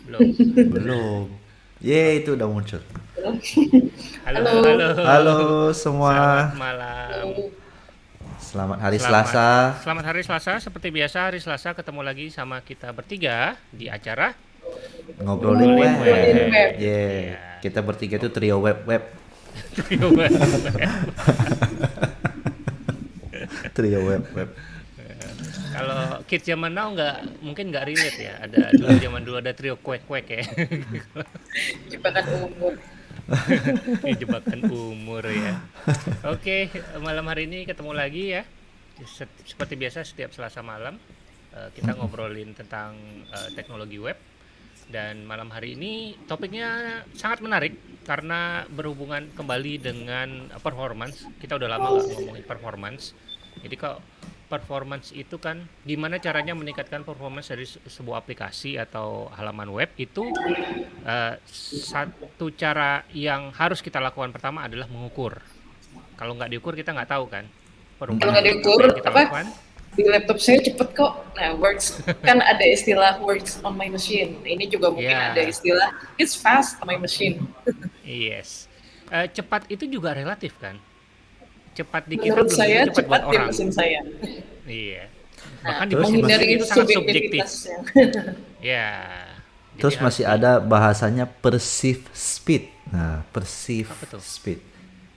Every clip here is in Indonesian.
Belum. Belum. Yeay, itu udah muncul. Halo, halo, Halo. halo. Halo Selamat semua, malam. Halo. selamat hari Selamat Selasa. selamat hari Selasa. Seperti biasa hari Selasa ketemu lagi sama kita bertiga di acara Ngobrolin ngobrolin Ngobrolin web. web. web. Yeay, Iya. kita bertiga itu trio web-web. Trio web. Trio web-web. Kalau kids zaman now nggak relate ya. Ada dulu zaman dulu ada trio kuek-kuek ya. Jebakan umur. Ini jebakan umur ya. Oke, malam hari ini ketemu lagi ya. Seperti biasa setiap Selasa malam kita ngobrolin tentang teknologi web. Dan malam hari ini topiknya sangat menarik karena berhubungan kembali dengan performance. Kita udah lama nggak ngomongin performance. Jadi kalau performance itu kan gimana caranya meningkatkan performance dari sebuah aplikasi atau halaman web itu satu cara yang harus kita lakukan pertama adalah mengukur. Kalau nggak diukur kita nggak tahu kan Kalau perubahan nggak diukur, apa yang kita apa lakukan. di laptop saya cepet kok. Nah, works kan ada istilah works on my machine. Ini juga mungkin ada Ya, istilah it's fast on my machine. yes. Cepat itu juga relatif kan. Cepat di kita Menurut belum saya tentu cepat buat cepat di orang. mesin saya. Iya. Nah, Bahkan di Terus mesin-mesin menghindari itu sangat subjektif. subjektivitasnya. Ya. Jadi Terus harus masih di ada bahasanya perceived speed. Nah, perceived apa tuh? speed.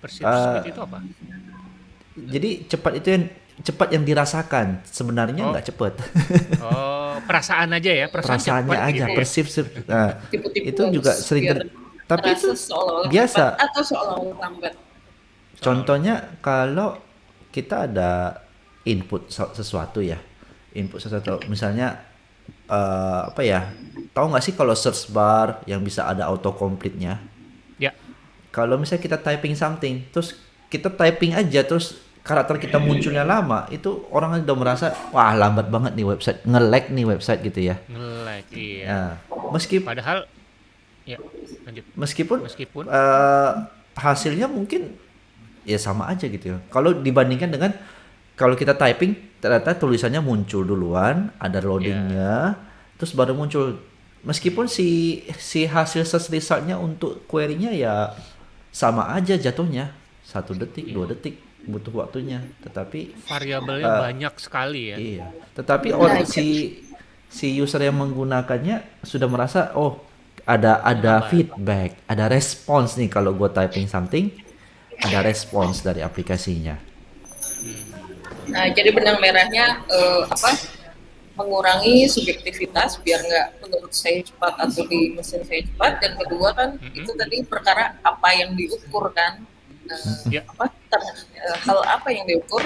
Perceived Eh, speed itu apa? jadi cepat yang dirasakan. Sebenarnya Oh, nggak cepat. oh, perasaan aja ya, perasaan Perasaannya cepat aja, gitu ya. perceived speed. Nah, itu Tipu-tipuan juga sering biar tapi itu terasa seolah-olah cepat biasa. atau seolah-olah lambat. Seolah-olah Contohnya lambat. kalau kita ada input sesuatu ya, input sesuatu, misalnya apa ya? Tahu nggak sih kalau search bar yang bisa ada autocomplete-nya? Ya, Kalau misalnya kita typing something, terus kita typing aja, terus karakter kita munculnya lama, itu orang udah merasa wah lambat banget nih website, nge-lag nih website gitu ya. nge-lag, iya. Nah, meskipun Padahal, ya, lanjut. meskipun Meskipun, eh, hasilnya mungkin ya sama aja gitu ya. Kalau dibandingkan dengan kalau kita typing ternyata tulisannya muncul duluan, ada ya, loadingnya, terus baru muncul. Meskipun si si hasil search resultnya untuk query-nya ya sama aja jatuhnya, 1 detik, iya. 2 detik butuh waktunya. Tetapi Variabelnya eh, banyak sekali ya. iya, tetapi Nah, orang si si user yang menggunakannya sudah merasa oh Ini ada lambat. feedback, ada respons nih kalau gue typing something, ada respons dari aplikasinya. nah, jadi benang merahnya apa? Mengurangi subjektivitas biar nggak menurut saya cepat atau di mesin saya cepat, dan kedua kan Mm-mm. itu tadi perkara apa yang diukur kan. Ya, Hal apa yang diukur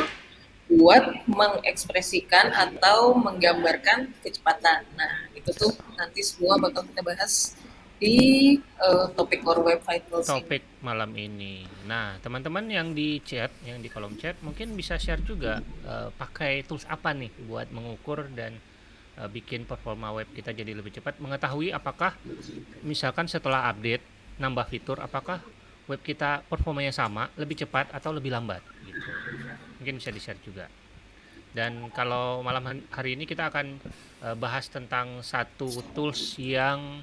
buat mengekspresikan atau menggambarkan kecepatan. Nah, itu tuh nanti semua bakal kita bahas di topik Core Web Vitals ini. topik malam ini. Nah, teman-teman yang di chat, yang di kolom chat, mungkin bisa share juga pakai tools apa nih buat mengukur dan bikin performa web kita jadi lebih cepat. Mengetahui apakah misalkan setelah update nambah fitur, apakah web kita performanya sama, lebih cepat atau lebih lambat gitu. Mungkin bisa di-share juga. Dan kalau malam hari ini kita akan bahas tentang satu tools yang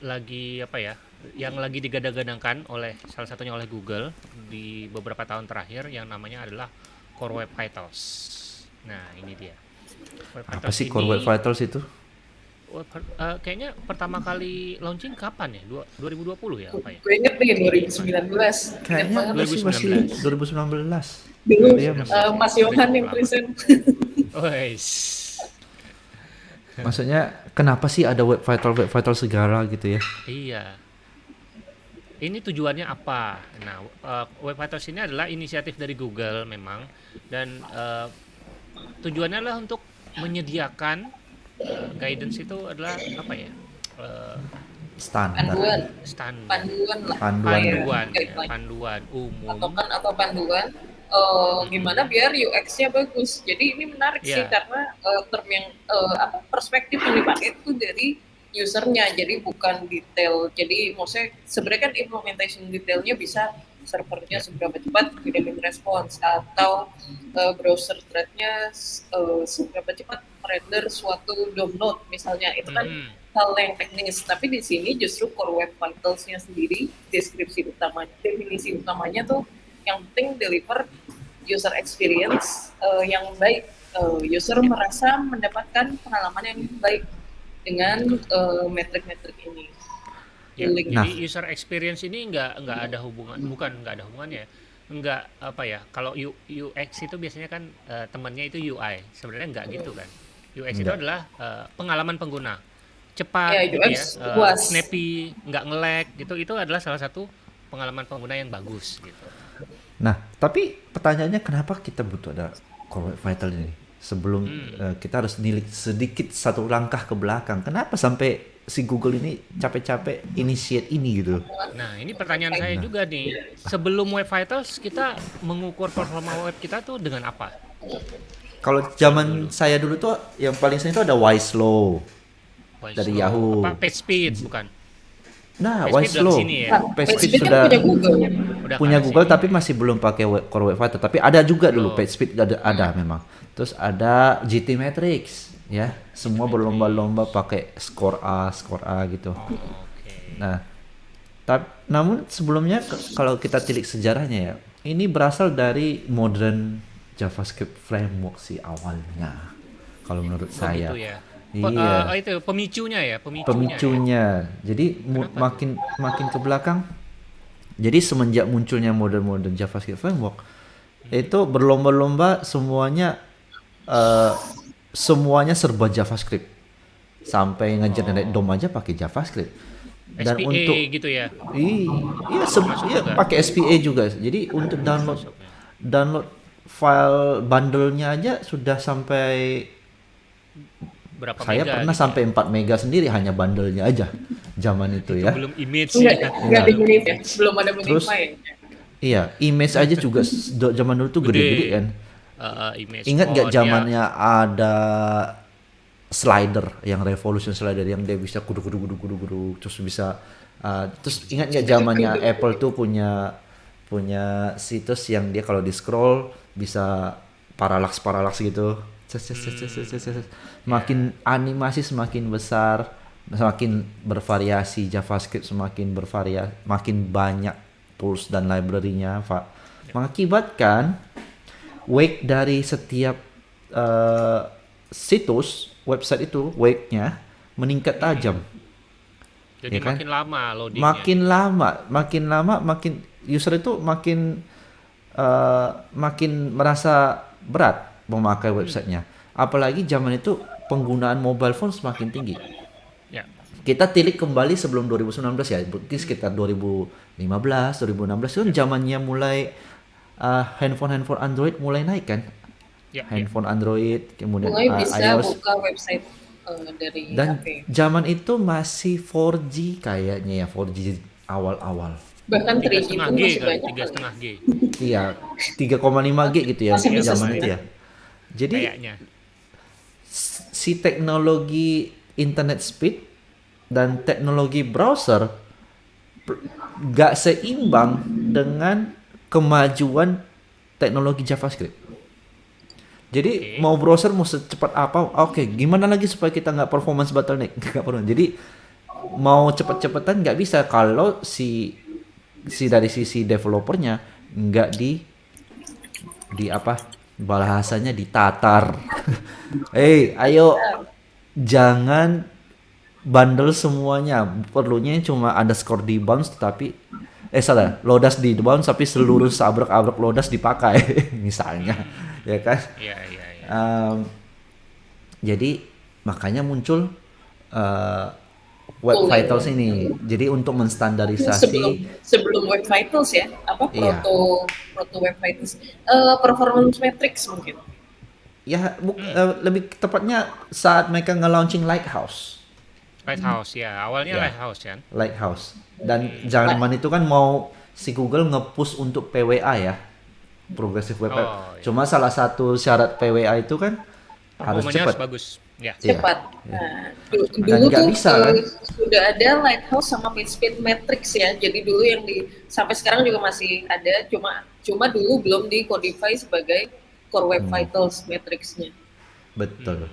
lagi apa ya, yang lagi digadang-gadangkan oleh salah satunya oleh Google di beberapa tahun terakhir, yang namanya adalah Core Web Vitals. Nah, ini dia. Web Apa Vitals sih Core Web ini Vitals itu? kayaknya pertama kali launching kapan ya? 2020 ya apa ya? Gue inget nih 2019, inget Kayaknya banget. masih 2019. 2019. Dulu Iya, masih. Mas Udah Yohan cukup yang lama. present. Wes. Maksudnya kenapa sih ada web vital segala gitu ya? Iya. Ini tujuannya apa? Nah, Web Vitals ini adalah inisiatif dari Google memang, dan tujuannya adalah untuk menyediakan guidance itu adalah apa ya? Eh, Standar, Panduan, Standar, panduan lah, panduan ya. kayak panduan ya, guideline. panduan umum. Patokan atau panduan gimana Mm-mm. biar UX-nya bagus. Jadi ini menarik sih Ya, karena term yang apa perspektif yang dipakai itu dari usernya, jadi bukan detail. Jadi maksudnya sebenarnya kan implementation detailnya bisa servernya ya. seberapa cepat kirim respons, atau browser thread-nya seberapa cepat render suatu DOM node misalnya. Itu kan Mhm. hal yang teknis, tapi di sini justru core web vitals-nya sendiri, definisi utamanya tuh yang penting deliver user experience yang baik. User merasa mendapatkan pengalaman yang baik dengan metrik-metrik ini. Ya, Link. Nah, jadi user experience ini nggak ada hubungan, bukan nggak ada hubungannya, nggak apa ya. Kalau UX itu biasanya kan temannya itu UI, sebenarnya nggak gitu kan. UX itu enggak. adalah pengalaman pengguna, Ya, cepat gitu ya, UX puas. snappy, nggak nge-lag gitu. Itu adalah salah satu pengalaman pengguna yang bagus gitu. Nah, tapi pertanyaannya kenapa kita butuh ada core web vital ini? Sebelum kita harus nilik sedikit satu langkah ke belakang. Kenapa sampai si Google ini capek-capek initiate ini gitu? Nah, ini pertanyaan saya juga nih. Sebelum Web Vitals, kita mengukur performa web kita tuh dengan apa? Kalau zaman saya dulu tuh yang paling sering itu ada Wiselow dari Slow. Yahoo. Apa page speed bukan? Nah, PageSpeed udah Wiselow, kesini ya? Nah, PageSpeed PageSpeed kan sudah punya Google. Udah punya ke Google sini. tapi masih belum pakai core web vital. Tapi ada juga dulu Belum. PageSpeed ada memang. Terus ada GT Matrix ya. Semua berlomba-lomba pakai score A gitu. Oh, oke. Nah, namun sebelumnya kalau kita tilik sejarahnya ya, ini berasal dari modern JavaScript framework sih awalnya. Kalau menurut Oh, saya. gitu ya. Iya, Itu pemicunya ya. pemicunya. Jadi makin ke belakang. Jadi semenjak munculnya modern JavaScript framework, itu berlomba-lomba semuanya serba JavaScript. Sampai nge-generate DOM aja pakai JavaScript. Dan SPA untuk gitu ya. iya Masuk juga. pakai SPA juga. Jadi untuk download file bundle-nya aja sudah sampai Berapa saya mega pernah gitu sampai 4 mega sendiri hanya bundle-nya aja zaman itu ya. ya. Belum image Enggak, ya. enggak ada unit ya, belum ada Terus Unify. iya, image aja juga zaman dulu tuh gede-gede kan. Image. Ingat Oh, nggak dia- zamannya ada slider yang revolution slider yang dia bisa kudu terus bisa terus ingat nggak zamannya Apple tuh punya situs yang dia kalau di scroll bisa parallax gitu. Makin animasi semakin besar, semakin bervariasi, JavaScript semakin bervariasi, makin banyak tools dan library-nya, Pak. Mengakibatkan wake dari setiap situs website itu wake-nya meningkat tajam. Jadi ya kan? makin lama loadingnya. Makin lama makin user itu makin merasa berat memakai websitenya. Apalagi zaman itu penggunaan mobile phone semakin tinggi. Ya. Kita tilik kembali sebelum 2019 ya, mungkin sekitar 2015, 2016 itu zamannya mulai handphone Android mulai naik kan. Ya, Handphone Android, kemudian Mulai bisa iOS. buka website dari Dan HP. zaman itu masih 4G kayaknya ya, 4G awal-awal. Bahkan 3G 3,5 pun G masih kali, banyak. 3,5 G Iya, 3,5G gitu ya Masih bisa zaman sih. itu ya. Jadi kayaknya. si teknologi internet speed dan teknologi browser gak seimbang dengan kemajuan teknologi JavaScript. Jadi mau browser mau secepat apa, oke, gimana lagi supaya kita nggak performance bottleneck? Nggak perlu. Jadi mau cepet-cepetan nggak bisa kalau si dari sisi developernya nggak di apa bahasanya ditatar. Ayo jangan bundle semuanya. Perlunya cuma underscore di bounce tapi lodas di bounce tapi seluruh seabrek-abrek lodas dipakai misalnya, ya kan? Iya. Jadi makanya muncul Web Vitals ini. Jadi untuk menstandarisasi sebelum Web Vitals ya, Iya. proto Web Vitals, performance metrics mungkin. ya lebih tepatnya saat mereka nge-launching Lighthouse. Lighthouse ya, awalnya Ya. Lighthouse kan. Lighthouse. Dan zaman itu kan mau si Google nge-push untuk PWA ya. Progressive Web App. Oh, iya. Cuma salah satu syarat PWA itu kan harus Performanya cepat. bagus. Ya. Iya. Cepat. Iya. Nah, Dan dulu nggak tuh bisa, kan? sudah ada Lighthouse sama PageSpeed Matrix ya. Jadi dulu yang sampai sekarang juga masih ada, cuma dulu belum di codify sebagai Core Web Vitals Matrix-nya. Betul.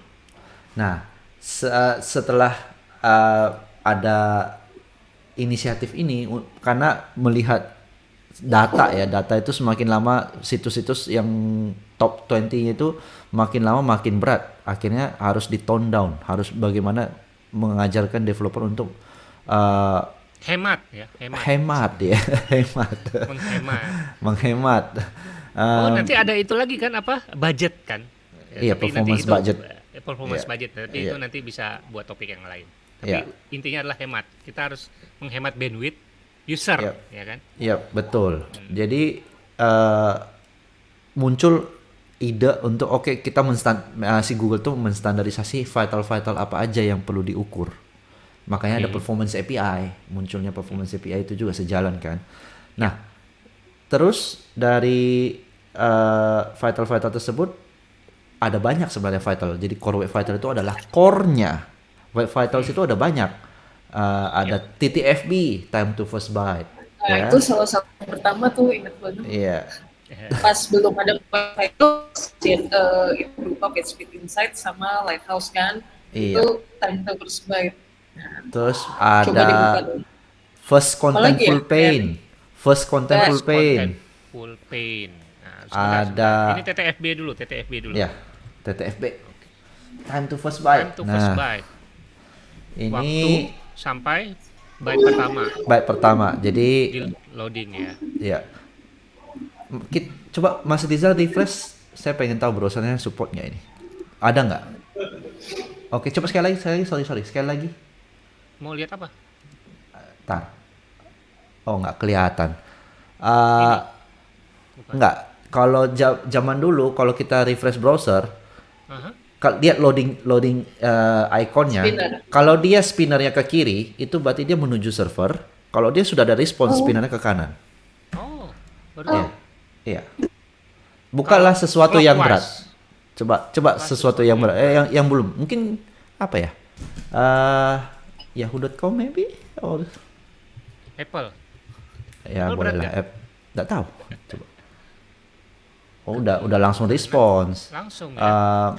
Nah, setelah uh, ada inisiatif ini karena melihat data itu semakin lama situs-situs yang top 20 itu makin lama makin berat, akhirnya harus di tone down, harus bagaimana mengajarkan developer untuk uh, Hemat ya, hemat. hemat ya hemat Menghemat. menghemat. Oh, Um, nanti ada itu lagi kan apa? Budget kan? Ya, Iya, tapi performance nanti itu budget. performance Iya, budget, tapi iya, itu nanti bisa buat topik yang lain. Tapi iya, intinya adalah hemat. Kita harus menghemat bandwidth user, iya, ya kan? iya, betul. Jadi uh, muncul ide untuk oke, kita si Google tuh menstandarisasi vital apa aja yang perlu diukur. Makanya ada Oke. performance API, munculnya performance API itu juga sejalan kan. Nah, terus dari vital tersebut ada banyak sebenarnya vital. Jadi core web vital itu adalah core-nya. Web vitals itu ada banyak. Ada TTFB, time to first byte, Nah, ya. itu salah satu yang pertama tuh ingat banget. Iya, Pas belum ada wifi itu, itu berupa PageSpeed Insight sama Lighthouse kan. iya. Itu time to first byte. Nah, Terus coba dibuka ada dulu. first Apalagi ya? contentful pain. First contentful First pain. Contentful pain. Nah, sebentar. Ada Ini TTFB dulu. ya, TTFB. Time to first Time byte. to first Nah, byte. ini Waktu sampai byte pertama byte pertama. Jadi di loading ya. ya, coba Mas Rizal refresh. Saya pengen tahu browsernya support nggak ini. Ada nggak? Oke, coba sekali lagi. Sorry. Sekali lagi. Mau lihat apa? Tar. Oh, nggak kelihatan. Ini. Bukan. Nggak. Kalau zaman dulu, kalau kita refresh browser, Aha. lihat loading ikonnya. Spinner. Kalau dia spinnernya ke kiri, itu berarti dia menuju server. Kalau dia sudah ada respons, spinnernya ke kanan. Oh, baru Iya. tahu. Iya. Bukanlah sesuatu yang berat. Clockwise. Coba sesuatu yang berat. Yang belum. Mungkin apa ya? Yahoo.com maybe? Or Apple. ya Apple boleh berat lah. nggak? Nggak tahu. Coba. Oh, udah langsung respons. Langsung ya.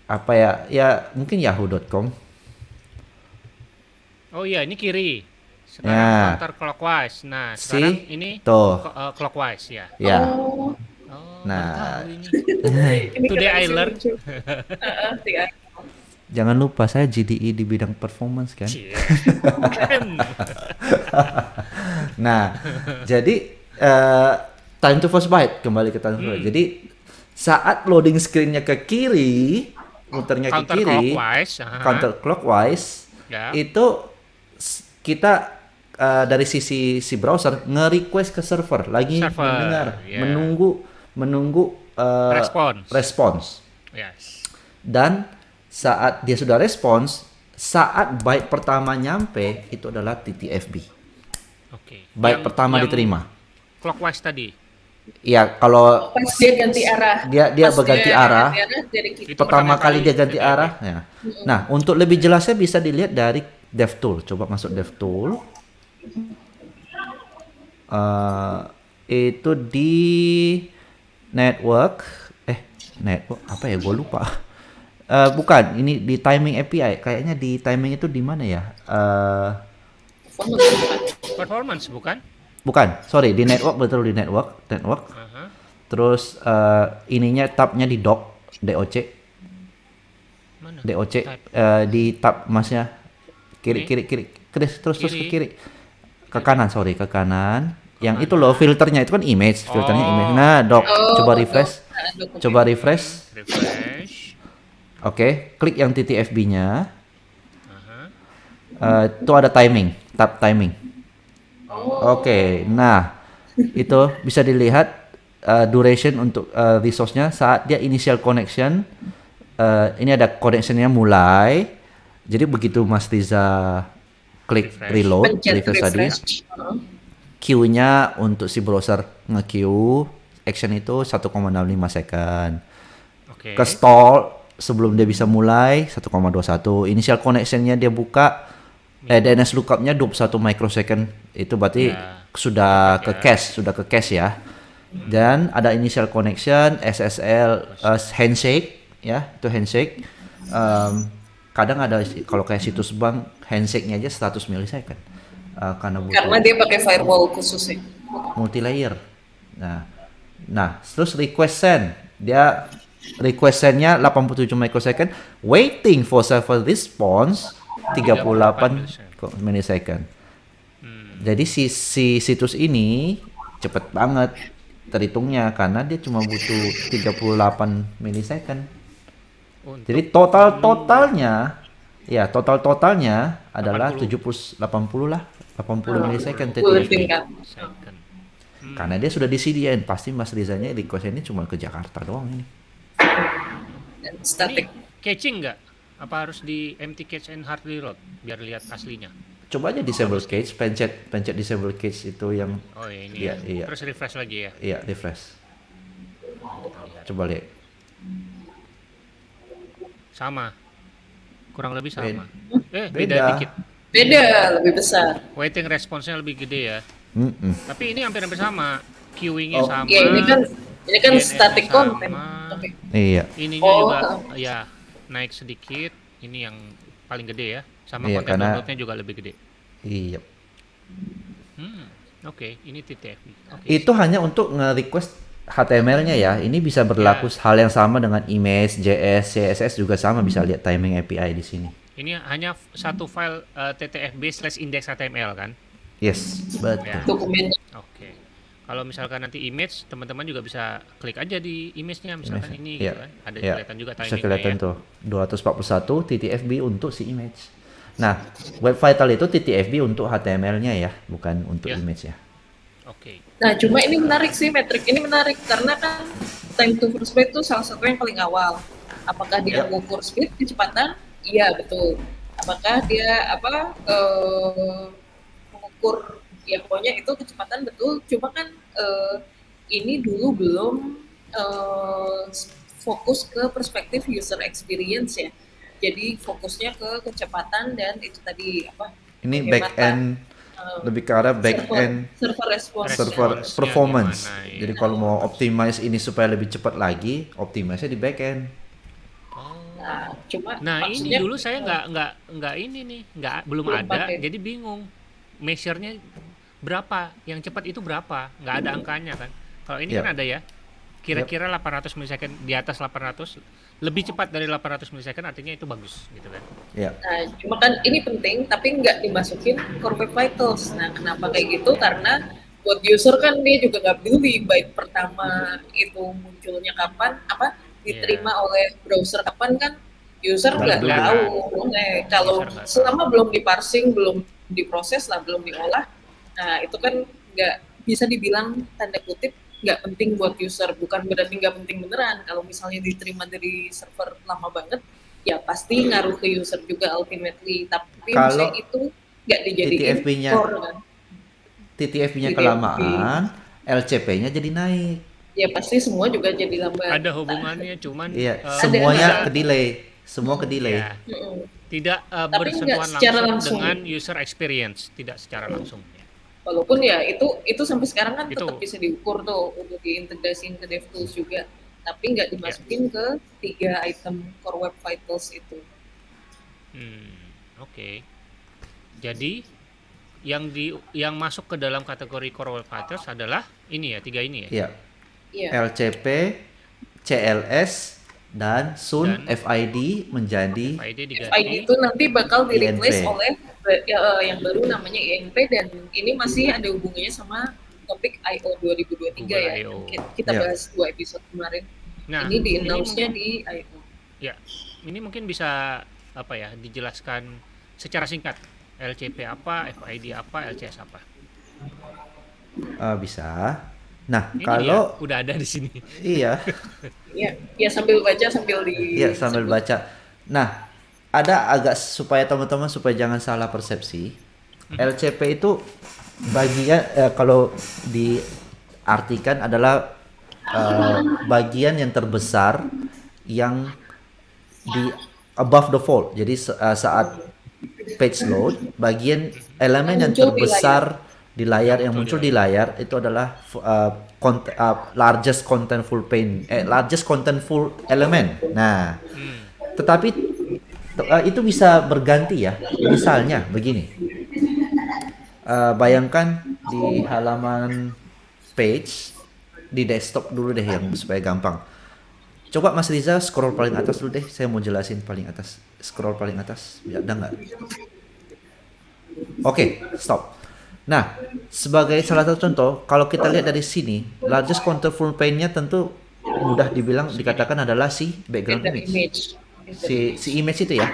Apa ya? Ya mungkin Yahoo.com. Oh iya, ini kiri. Sekarang Ya. counter clockwise. Nah, Si, sekarang ini tuh. clockwise ya. Ya. Oh, Oh, Nah. baru tahu ini. ini Today keren I sih, learned. lucu. TI. Jangan lupa saya GDE di bidang performance kan. Cie. Keren. Nah, jadi time to first byte, kembali ke time to first byte. Jadi saat loading screen-nya ke kiri, muternya ke Counter kiri, clockwise. aha. counterclockwise, Ya. itu kita dari sisi si browser nge-request ke server, lagi Server, mendengar, ya. menunggu respons. Yes. Dan saat dia sudah respons, saat byte pertama nyampe itu adalah TTFB. Oke. Byte pertama diterima. Clockwise tadi. Iya, kalau Pas dia ganti arah. dia Pas berganti arah, dari Itu pertama kali dia ganti TTFB. arah. Ya. Nah, untuk lebih jelasnya bisa dilihat dari DevTool. Coba masuk DevTool. Itu di network apa ya? Gue lupa. Bukan, ini di timing API. Kayaknya di timing itu di mana ya? Performance bukan? Bukan, sorry, di network, betul, di network. Aha. Terus ininya tabnya di DOC. Mana? DOC Type. di tab masnya kiri terus ke Kiri. kiri, ke kanan, ke kanan. Yang itu loh filternya, itu kan image, filternya image. Nah, coba refresh. Refresh. Oke, klik yang TTFB-nya. Aha. Itu ada timing, tab timing. Oke, nah itu bisa dilihat duration untuk resource-nya saat dia initial connection. Ini ada connection-nya mulai. Jadi begitu Mas Riza klik Refresh. reload, Pencet refresh tadi, refresh. queue-nya untuk si browser nge-queue action itu 1,65 second. Oke. Ke stall sebelum dia bisa mulai 1,21. Initial connection-nya dia buka DNS lookup-nya 21 microsecond. Itu berarti Ya. sudah ke cache ya. Dan ada initial connection, SSL, handshake ya, itu handshake. kadang ada kalau kayak situs bank handshake-nya aja 100 milisecond. Karena Karena butuh dia pakai firewall khusus ya. multi-layer. Nah, terus request send. Dia request send-nya 87 microsecond, waiting for server response 38 milisecond. Jadi si situs ini cepet banget terhitungnya karena dia cuma butuh 38 milisecond. Untuk Jadi totalnya adalah 80 80 lah, 80 milisecond Bullet TTFB. tingkat. second. Karena dia sudah disediain, pasti Mas Rizanya request ini cuma ke Jakarta doang ini. Dan Ini static. catching nggak? Apa harus di empty cache and hard reload biar lihat aslinya? Coba aja disable cache, pencet disable cache itu yang Oh ya ini Iya, ya. iya. Terus refresh lagi ya. iya refresh. Coba lihat. Sama. Kurang lebih sama. Beda Beda. dikit. Beda, lebih besar. Waiting response-nya lebih gede ya. Mm-mm. Tapi ini hampir-hampir sama. Queuing-nya Oh. sama. Ya ini kan DNS-nya static sama. content. Oke. Iya. Ininya Oh. juga ya naik sedikit. Ini yang paling gede ya. Sama Iya, konten karena- download-nya juga lebih gede. Iya. Oke, ini TTFB. Oke. Itu hanya untuk nge-request HTML-nya ya. Ini bisa berlaku hal yang sama dengan image, JS, CSS juga sama, bisa lihat timing API di sini. Ini hanya satu file TTFB/index.html kan? Yes, betul. Ya. Dokumen. Oke. Kalau misalkan nanti image, teman-teman juga bisa klik aja di image-nya misalkan ini gitu Iya. kan. Ada Iya. kelihatan juga Bisa timingnya kelihatan ya. tuh 241 TTFB untuk si image. Nah, Web Vital itu TTFB untuk HTML-nya ya, bukan untuk Ya. image ya. Oke. Nah, cuma ini menarik sih, metrik ini menarik karena kan time to first byte itu salah satu yang paling awal. Apakah dia mengukur speed, kecepatan? Iya, betul. Apakah dia mengukur ya pokoknya itu kecepatan betul. Cuma kan ini dulu belum fokus ke perspektif user experience ya. Jadi fokusnya ke kecepatan dan itu tadi Ini penghematan, back end lebih ke arah back end server response. server Responsnya performance. gimana, ya. Jadi kalau mau optimize ini supaya lebih cepat lagi, optimize-nya di back end. Nah, cuma Nah, ini maksudnya dulu saya nggak ini nih, belum Belum ada, pakai. jadi bingung. Measure-nya berapa? Yang cepat itu berapa? Nggak ada angkanya kan. Kalau ini Yap. kan ada ya. Kira-kira 800 milisecond, di atas 800, lebih cepat dari 800 milisecond artinya itu bagus gitu kan. Ya. Nah, cuma kan ini penting tapi nggak dimasukin core web vitals. Nah, kenapa kayak gitu? Karena buat user kan dia juga nggak peduli byte pertama itu munculnya kapan, diterima oleh browser kapan kan user Nggak nggak peduli. tahu. Kalau User nggak tahu. selama belum diparsing, belum diproses lah, belum diolah, nah itu kan nggak bisa dibilang tanda kutip nggak penting buat user. Bukan berarti nggak penting beneran. Kalau misalnya diterima dari server lama banget, ya pasti ngaruh ke user juga ultimately. Tapi Kalau misalnya itu nggak dijadiin TTFB-nya core kan. TTFB-nya TTFB. kelamaan, LCP-nya jadi naik. Ya pasti semua juga jadi lambat. Ada hubungannya, cuman Iya, eh, semuanya ada. ke delay. Semua ke delay. ya, Mm-mm. tidak Tapi bersentuhan nggak secara langsung langsung. dengan user experience, tidak secara langsung. Ya. Walaupun ya itu sampai sekarang kan Itu. tetap bisa diukur tuh untuk diintegrasiin ke DevTools juga. Tapi nggak dimasukin ke 3 item core web vitals itu. Oke. Jadi yang masuk ke dalam kategori core web vitals adalah ini ya, 3 ini ya. Iya. Iya. LCP, CLS, dan soon Dan FID menjadi FID FID diganti. itu nanti bakal di replace INP. oleh yang baru namanya INP, dan ini masih ada hubungannya sama topik I/O 2023 Google ya. I/O. Kita Ya. bahas 2 episode kemarin. Nah, ini di announce-nya mungkin- di I/O. Ya, ini mungkin bisa dijelaskan secara singkat. LCP apa, FID apa, LCS apa. Bisa. Nah, Ini kalau dia, udah ada di sini. iya, Ya sambil baca sambil di iya sambil baca. Nah, ada agak supaya teman-teman supaya jangan salah persepsi. LCP itu bagian kalau diartikan adalah bagian yang terbesar yang di above the fold. Jadi saat page load, bagian elemen yang Muncul di terbesar di layar yang muncul di layar itu adalah largest contentful element. Nah, tetapi Itu bisa berganti ya. Misalnya begini, bayangkan di halaman page di desktop dulu deh yang supaya gampang. Coba Mas Riza scroll paling atas dulu deh. Saya mau jelasin paling atas. Scroll paling atas. Ya, ada nggak? Oke, stop. Nah, sebagai salah satu contoh, kalau kita lihat dari sini, largest contentful paint-nya tentu mudah dibilang dikatakan adalah si background Render image. image. Si image itu ya.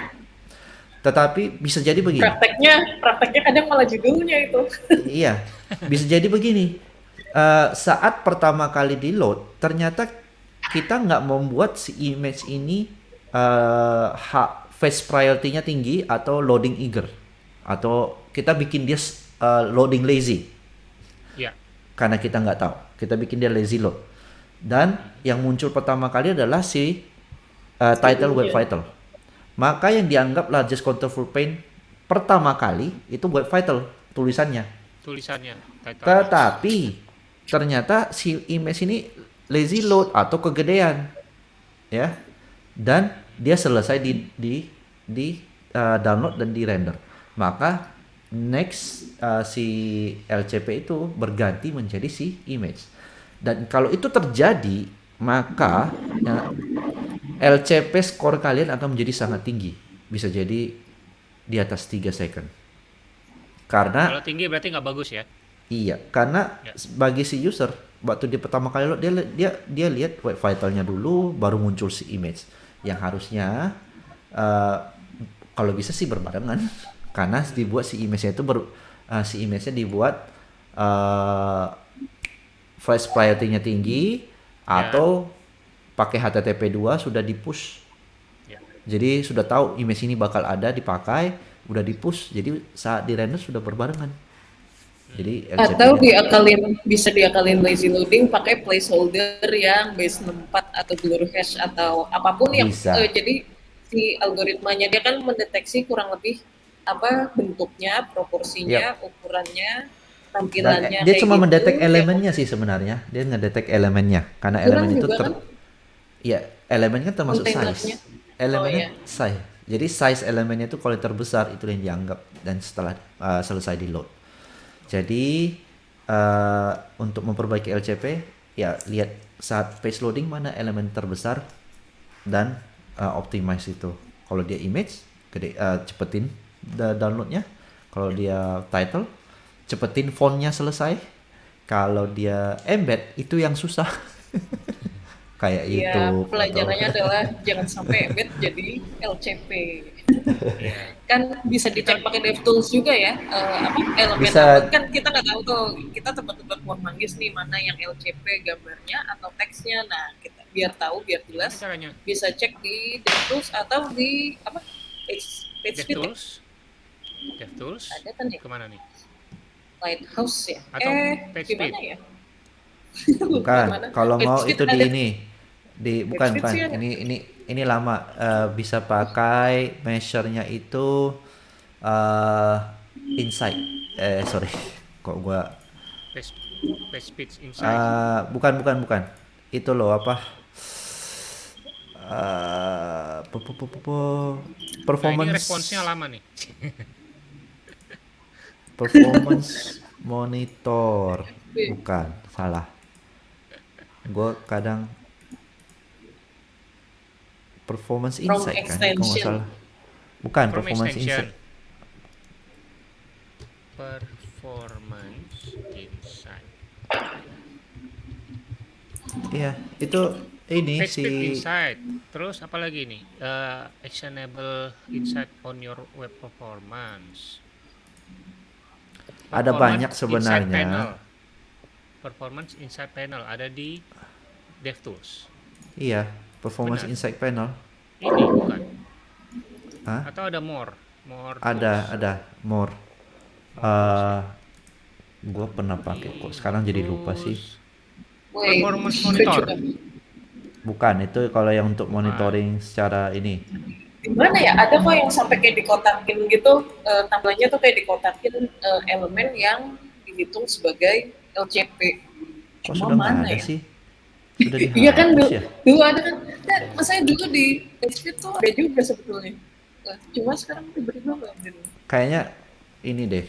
Tetapi bisa jadi begini. Prakteknya kadang malah judulnya itu. Iya, bisa jadi begini. Saat pertama kali di load, ternyata kita nggak membuat si image ini face priority-nya tinggi atau loading eager, atau kita bikin dia loading lazy Ya, karena kita nggak tahu. Kita bikin dia lazy load. Dan yang muncul pertama kali adalah si title web vital. Maka yang dianggap largest contentful paint pertama kali itu web vital tulisannya. tulisannya, title. Tetapi ternyata si image ini lazy load atau kegedean, ya, dan dia selesai di download dan di render. Maka next si LCP itu berganti menjadi si image. Dan kalau itu terjadi, maka LCP skor kalian akan menjadi sangat tinggi. Bisa jadi di atas 3 second. Karena Kalau tinggi berarti nggak bagus ya. iya, karena Ya. bagi si user waktu dia pertama kali load dia lihat web vitalnya dulu baru muncul si image yang harusnya kalau bisa sih berbarengan karena dibuat si image-nya itu si image-nya dibuat face priority-nya tinggi atau pakai HTTP 2 sudah di-push. Ya. Jadi sudah tahu image ini bakal ada dipakai, udah di-push. Jadi saat di render sudah berbarengan. Jadi Atau LCP-nya bisa diakalin lazy loading pakai placeholder yang base 64 atau glue hash atau apapun yang bisa. jadi si algoritmanya dia kan mendeteksi kurang lebih apa bentuknya, proporsinya, ukurannya, Dan tampilannya dia kayak cuma gitu. mendetek Ya, elemennya sih sebenarnya. Dia ngedetek elemennya karena ukuran elemen itu juga kan ya elemen kan termasuk kontainernya. size. Elemennya iya. size. Jadi size elemennya itu kalau terbesar itu yang dianggap dan setelah selesai di load. Jadi untuk memperbaiki LCP ya lihat saat page loading mana elemen terbesar dan optimize itu. Kalau dia image cepetin downloadnya. Kalau dia title cepetin fontnya selesai. Kalau dia embed itu yang susah. Kayak Iya, YouTube pelajarannya atau adalah jangan sampai embed jadi LCP. Iya. Kan bisa dicek pakai DevTools juga ya, apa elemen Bisa. apa kan kita nggak tahu tuh, kita tebak-tebak buah manggis nih mana yang LCP gambarnya atau teksnya. Nah, kita biar tahu biar Gimana jelas caranya? bisa cek di DevTools atau di apa PageSpeed ya? DevTools. Ada kan ya? Kemana nih? Lighthouse ya? Atau PageSpeed? Gimana ya? Bukan. Gimana? Kalau mau PageSpeed itu di ada. ini. Bukan. PageSpeed sih ada. Ini lama. Bisa pakai measure-nya itu insight. Sorry. Kok gua PageSpeed Insight. bukan. Itu loh apa? Nah, ini Performance responsnya lama nih. performance monitor. Bukan, salah. Gue kadang performance From insight kan, kalau nggak extension. salah. Bukan From performance extension. insight. Performance Insight. Iya, itu ini PageSpeed si Insight. Terus apa lagi nih? Actionable insight on your web performance. ada Performance banyak Insight sebenarnya. Panel. Performance Insight Panel ada di DevTools. Iya, performance Benar. insight panel. Ini bukan? Hah? Atau ada more? More Ada more. Gue pernah pakai kok. Sekarang jadi lupa sih. Woi, Performance gue monitor. juga. Bukan, itu kalau yang untuk monitoring secara ini. Gimana ya? Ada kok yang sampai kayak dikotakin gitu, tampilannya tuh kayak dikotakin elemen yang dihitung sebagai LCP. Kok Cuma sudah nggak mana ada ya? sih? Sudah Iya kan dihapus ya? dulu ada kan. Nah, masanya dulu di PageSpeed tuh ada juga sebetulnya apa. Cuma sekarang tiba-tiba bangun. Kayaknya ini deh,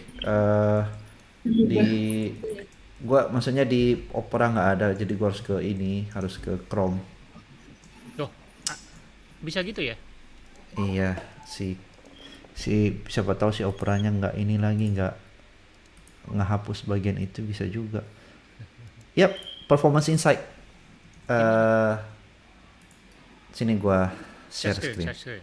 di gua maksudnya di Opera nggak ada, jadi gua harus ke ini, harus ke Chrome. Loh, bisa gitu ya? Iya, si si siapa tahu si Operanya nggak ini lagi, nggak ngehapus bagian itu, bisa juga. Yap, Performance Insight. eh Sini gua share screen. Share screen.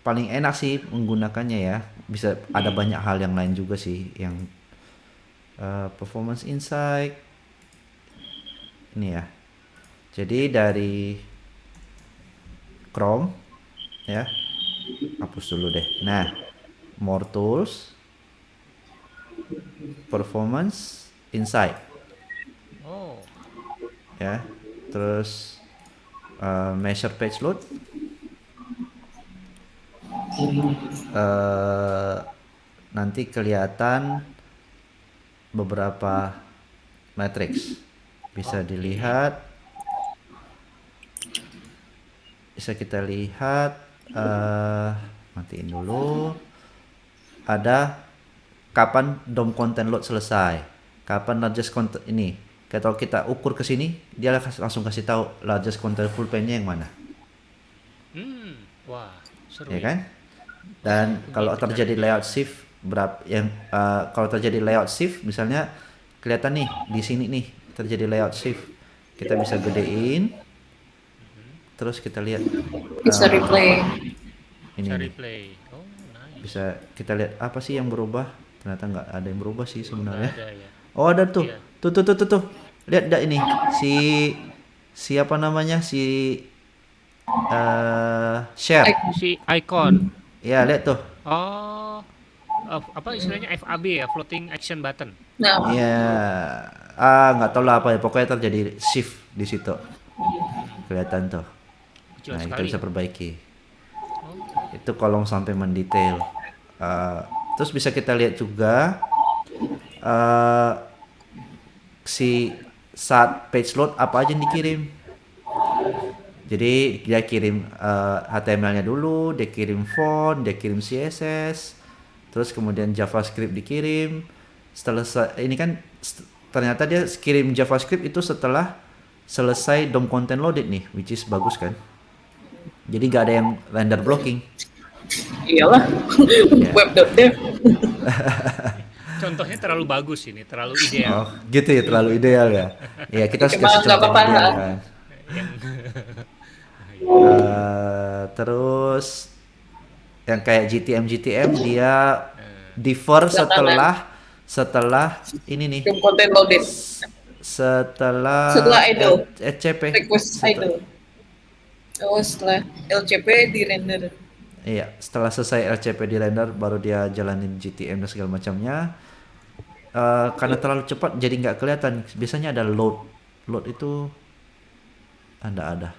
Paling enak sih menggunakannya ya. Bisa ada banyak hal yang lain juga sih yang Performance Insight ini ya. Jadi dari Chrome ya, hapus dulu deh. Nah, More Tools, Performance Insight Oh, ya. Terus Measure Page Load, nanti kelihatan beberapa matrix, bisa dilihat, bisa kita lihat. Matiin dulu. Ada kapan DOM content load selesai, kapan largest content ini. Kalau kita ukur ke sini, dia langsung kasih tahu largest content pulpennya yang mana, wah, seru ya ya. kan? Dan kalau terjadi layout shift kalau terjadi layout shift misalnya kelihatan nih di sini nih terjadi layout shift, kita bisa gedein, terus kita lihat Bisa replay. ini Bisa nih. replay. Oh, nice. Bisa kita lihat apa sih yang berubah. Ternyata nggak ada yang berubah sih sebenarnya. Ada ya. Oh ada tuh. Iya. Tuh. Lihat dah ini siapa namanya share. Si icon. Ya lihat tuh. Oh, apa istilahnya FAB ya, floating action button. Nah, Ya nggak tahu lah apa ya. Pokoknya terjadi shift di situ. Kelihatan tuh. Kecil Nah kita sekali. bisa perbaiki. Oh, Itu kolom sampai mendetail. Terus bisa kita lihat juga si saat page load apa aja yang dikirim. Jadi dia kirim HTML-nya dulu, dia kirim font, dia kirim CSS, terus kemudian JavaScript dikirim. Setelah ini kan ternyata dia kirim JavaScript itu setelah selesai DOM content loaded nih, which is bagus kan. Jadi gak ada yang render blocking. iyalah. Web.dev. contohnya terlalu bagus ini, terlalu ideal. Oh, gitu ya, terlalu ideal ya. Ya, kita harus Cuma kasih nggak contoh apa-apa. ideal kan. Yang Terus yang kayak GTM dia defer setelah ini nih, Belum content loaded. setelah idle. LCP. Request idle. Oh, setelah LCP di render. Iya, setelah selesai LCP di render baru dia jalanin GTM dan segala macamnya. Karena terlalu cepat jadi nggak kelihatan. Biasanya ada load itu ada.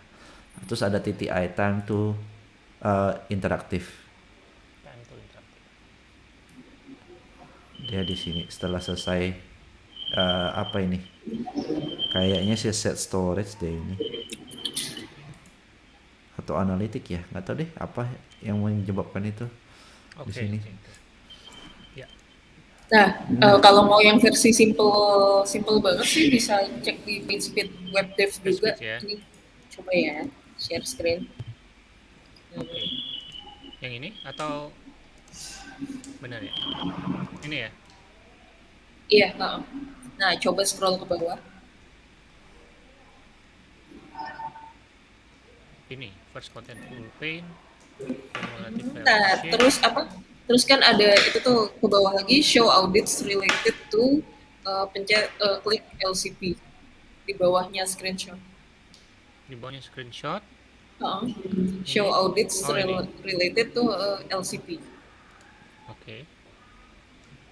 Terus ada TTI, time to interaktif. Dia di sini setelah selesai apa ini? Kayaknya sih set storage deh ini. Atau analitik ya, nggak tahu deh apa yang menyebabkan itu di sini. Ya. Nah, kalau mau yang versi simple banget sih bisa cek di PageSpeed WebDev juga. PageSpeed ya. Ini coba ya, share screen. Oke. Yang ini atau benar ya? Ini ya? Iya, nah coba scroll ke bawah. Ini first content full pane, cumulative Nah, value terus apa? Terus kan ada itu tuh ke bawah lagi show audits related to klik LCP di bawahnya screenshot. di bawahnya screenshot. Show audits ini. related to LCP. Oke.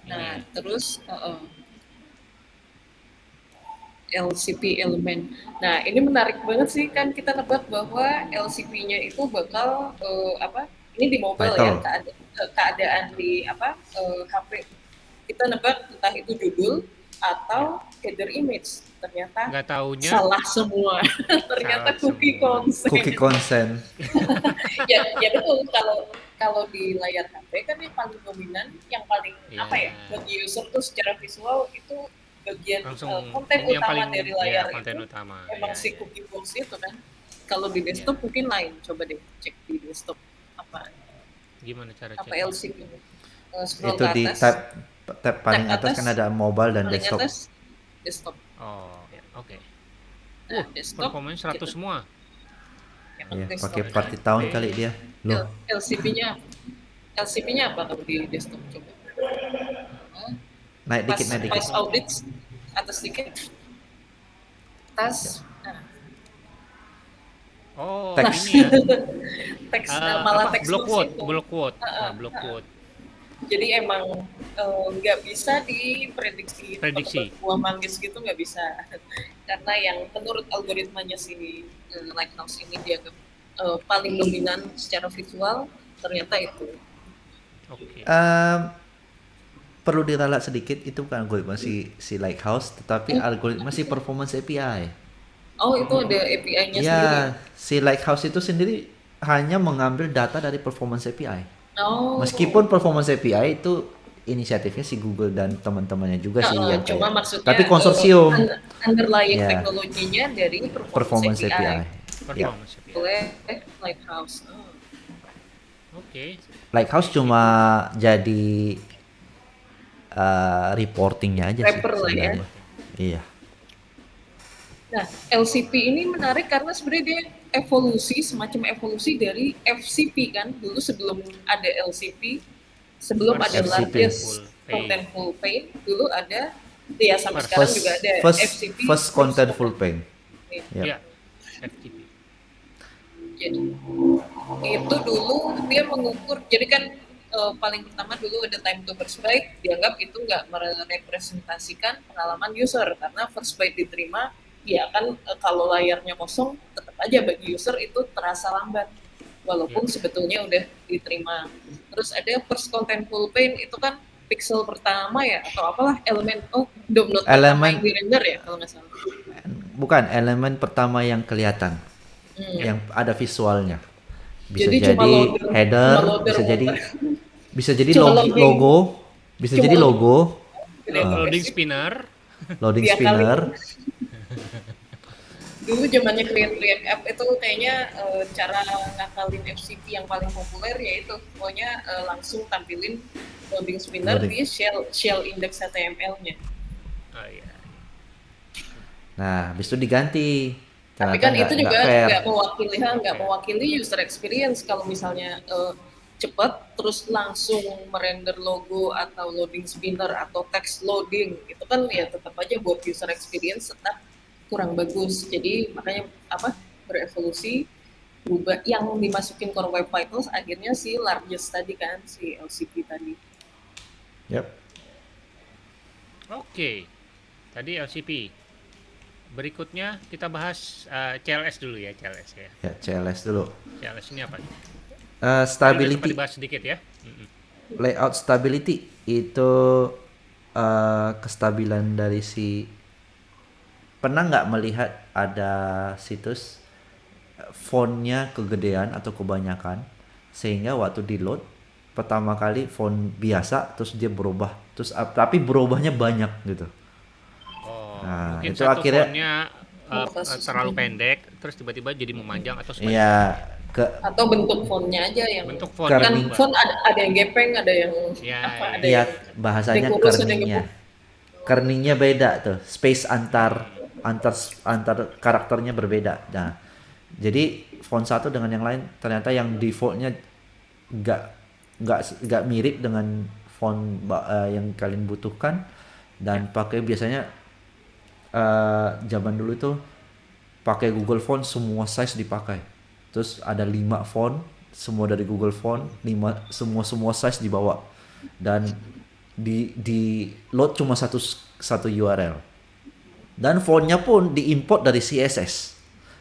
Nah, terus LCP elemen. Nah, ini menarik banget sih, kan kita nebak bahwa LCP-nya itu bakal ini di mobile Title. ya, keadaan di HP. Kita nebak entah itu judul atau gather image. Ternyata Nggak taunya salah semua. Ternyata salah cookie semua. consent. Cookie consent. Ya, ya betul. Kalau kalau di layar HP kan yang paling dominan, yang paling apa ya, Iya. bagi user tuh secara visual itu bagian Langsung konten ini yang utama paling dari ya layar konten itu utama. emang Ya, si ya. cookie box itu kan. Kalau di desktop Iya. mungkin lain. Coba deh cek di desktop apa Gimana cara apa ceknya? LCD. Scroll Itu ke di atas, tab paling atas kan ada mobile dan paling desktop. atas desktop. Oh, ya, oke. Nah, desktop Performanya 100 gitu. semua. Emang Iya, desktop. pakai party town Oke. kali dia. Loh, LCP-nya LCP-nya apa kalau di desktop coba? naik dikit, Pas naik dikit. audit atas dikit. Atas. Nah, Oh, Teks. ini ya. teks Apa? malah teks Block box quote, itu. block quote. Nah, block quote. Jadi emang nggak bisa diprediksi Prediksi. buah manggis gitu nggak bisa. Karena yang menurut algoritmanya si Lighthouse ini dianggap paling dominan secara visual, ternyata itu. Oke. Perlu diralat sedikit, itu bukan algoritma si Lighthouse, tetapi algoritma si Performance API. Oh, itu ada API-nya Ya, sendiri. si Lighthouse itu sendiri hanya mengambil data dari Performance API. Oh. Meskipun Performance API itu inisiatifnya si Google dan teman-temannya juga sih yang Cuma kayak. maksudnya Tapi konsorsium underlying Ya. teknologinya dari Performance API. Ya. Performance API. oleh Lighthouse. Oke. Lighthouse cuma jadi reportingnya aja sih Wrapper lah ya. sebenarnya. Iya. Nah, LCP ini menarik karena sebenarnya dia semacam evolusi dari FCP kan. Dulu sebelum ada LCP, sebelum First ada FCP. largest Contentful contentful paint, dulu ada, ya sampai First. sekarang juga ada FCP. First contentful paint. paint. Ya. Ya. FTP. Jadi itu dulu dia mengukur, jadi kan paling pertama dulu ada time to first byte, dianggap itu nggak merepresentasikan pengalaman user karena first byte diterima, ya kan kalau layarnya kosong tetap aja bagi user itu terasa lambat walaupun sebetulnya udah diterima. Terus ada first contentful paint, itu kan pixel pertama ya atau apalah elemen download pertama yang di render ya kalau nggak salah. Bukan elemen pertama yang kelihatan, yang ada visualnya. Bisa Jadi jadi cuma header, loader bisa jadi Cuma loading. logo, bisa Cuma jadi logo, Loading spinner. loading Tiga kali. spinner. Dulu zamannya Create App itu kayaknya cara ngakalin FCP yang paling populer yaitu pokoknya langsung tampilin loading spinner di shell index HTML-nya. Oh iya. Nah, habis itu diganti. Tapi Ternyata kan itu juga fair. nggak mewakili user experience kalau misalnya cepat terus langsung merender logo atau loading spinner atau text loading, itu kan ya tetap aja buat user experience tetap kurang bagus. Jadi makanya berevolusi, berubah, yang dimasukin Core Web Vitals akhirnya si largest tadi kan, si LCP tadi. Yep. Oke. Tadi LCP. Berikutnya kita bahas CLS dulu ya, CLS ya. Ya, CLS dulu. CLS ini apa? Stability. Tadi dibahas sedikit ya. Layout stability itu kestabilan dari si. Pernah nggak melihat ada situs fontnya kegedean atau kebanyakan sehingga waktu di load pertama kali font biasa terus dia berubah terus tapi berubahnya banyak gitu. Nah, mungkin itu satu akhirnya fontnya terlalu pendek terus tiba-tiba jadi memanjang atau sebaliknya. Iya, atau bentuk fontnya aja yang Bentuk font kan Kerning. font ada yang gepeng, ada yang Ya, ada iya, yang bahasanya ada yang kurus, ada yang kerningnya. gemuk. Kerningnya beda tuh, space antar karakternya berbeda. Nah, jadi font satu dengan yang lain ternyata yang defaultnya nggak mirip dengan font yang kalian butuhkan dan pakai biasanya zaman dulu itu pakai Google Font, semua size dipakai. Terus ada 5 font semua dari Google Font, 5 semua size dibawa dan di load cuma satu URL. Dan fontnya pun diimport dari CSS.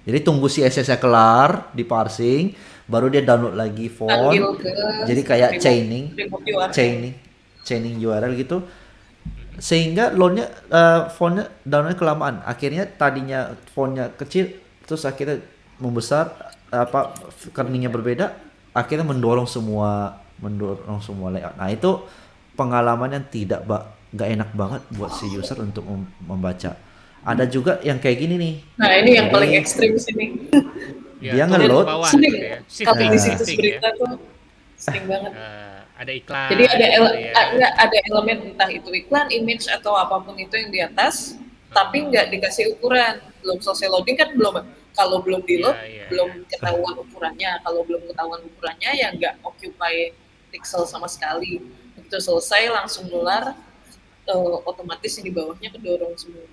Jadi tunggu CSS-nya kelar, di parsing, baru dia download lagi font. Jadi kayak chaining URL gitu. sehingga fontnya downloadnya kelamaan. Akhirnya tadinya fontnya kecil, terus akhirnya membesar, apa kerningnya berbeda, akhirnya mendorong semua layout. Nah itu pengalaman yang nggak enak banget buat si user untuk membaca. Ada juga yang kayak gini nih. Nah, ini yang paling Jadi ekstrim sini. Ya, dia turun ke nge-load, bawah Sering gitu ya. kalau di Shifting, situs shifting ya. berita tuh sering banget. Ada iklan Jadi ada gitu ya. enggak ada elemen entah itu iklan, image atau apapun itu yang di atas, tapi nggak dikasih ukuran. Belum selesai loading kan belum, kalau belum di load Iya, iya, belum iya. ketahuan ukurannya. Kalau belum ketahuan ukurannya ya nggak occupy pixel sama sekali. Begitu selesai langsung nular, otomatis yang di bawahnya kedorong semua.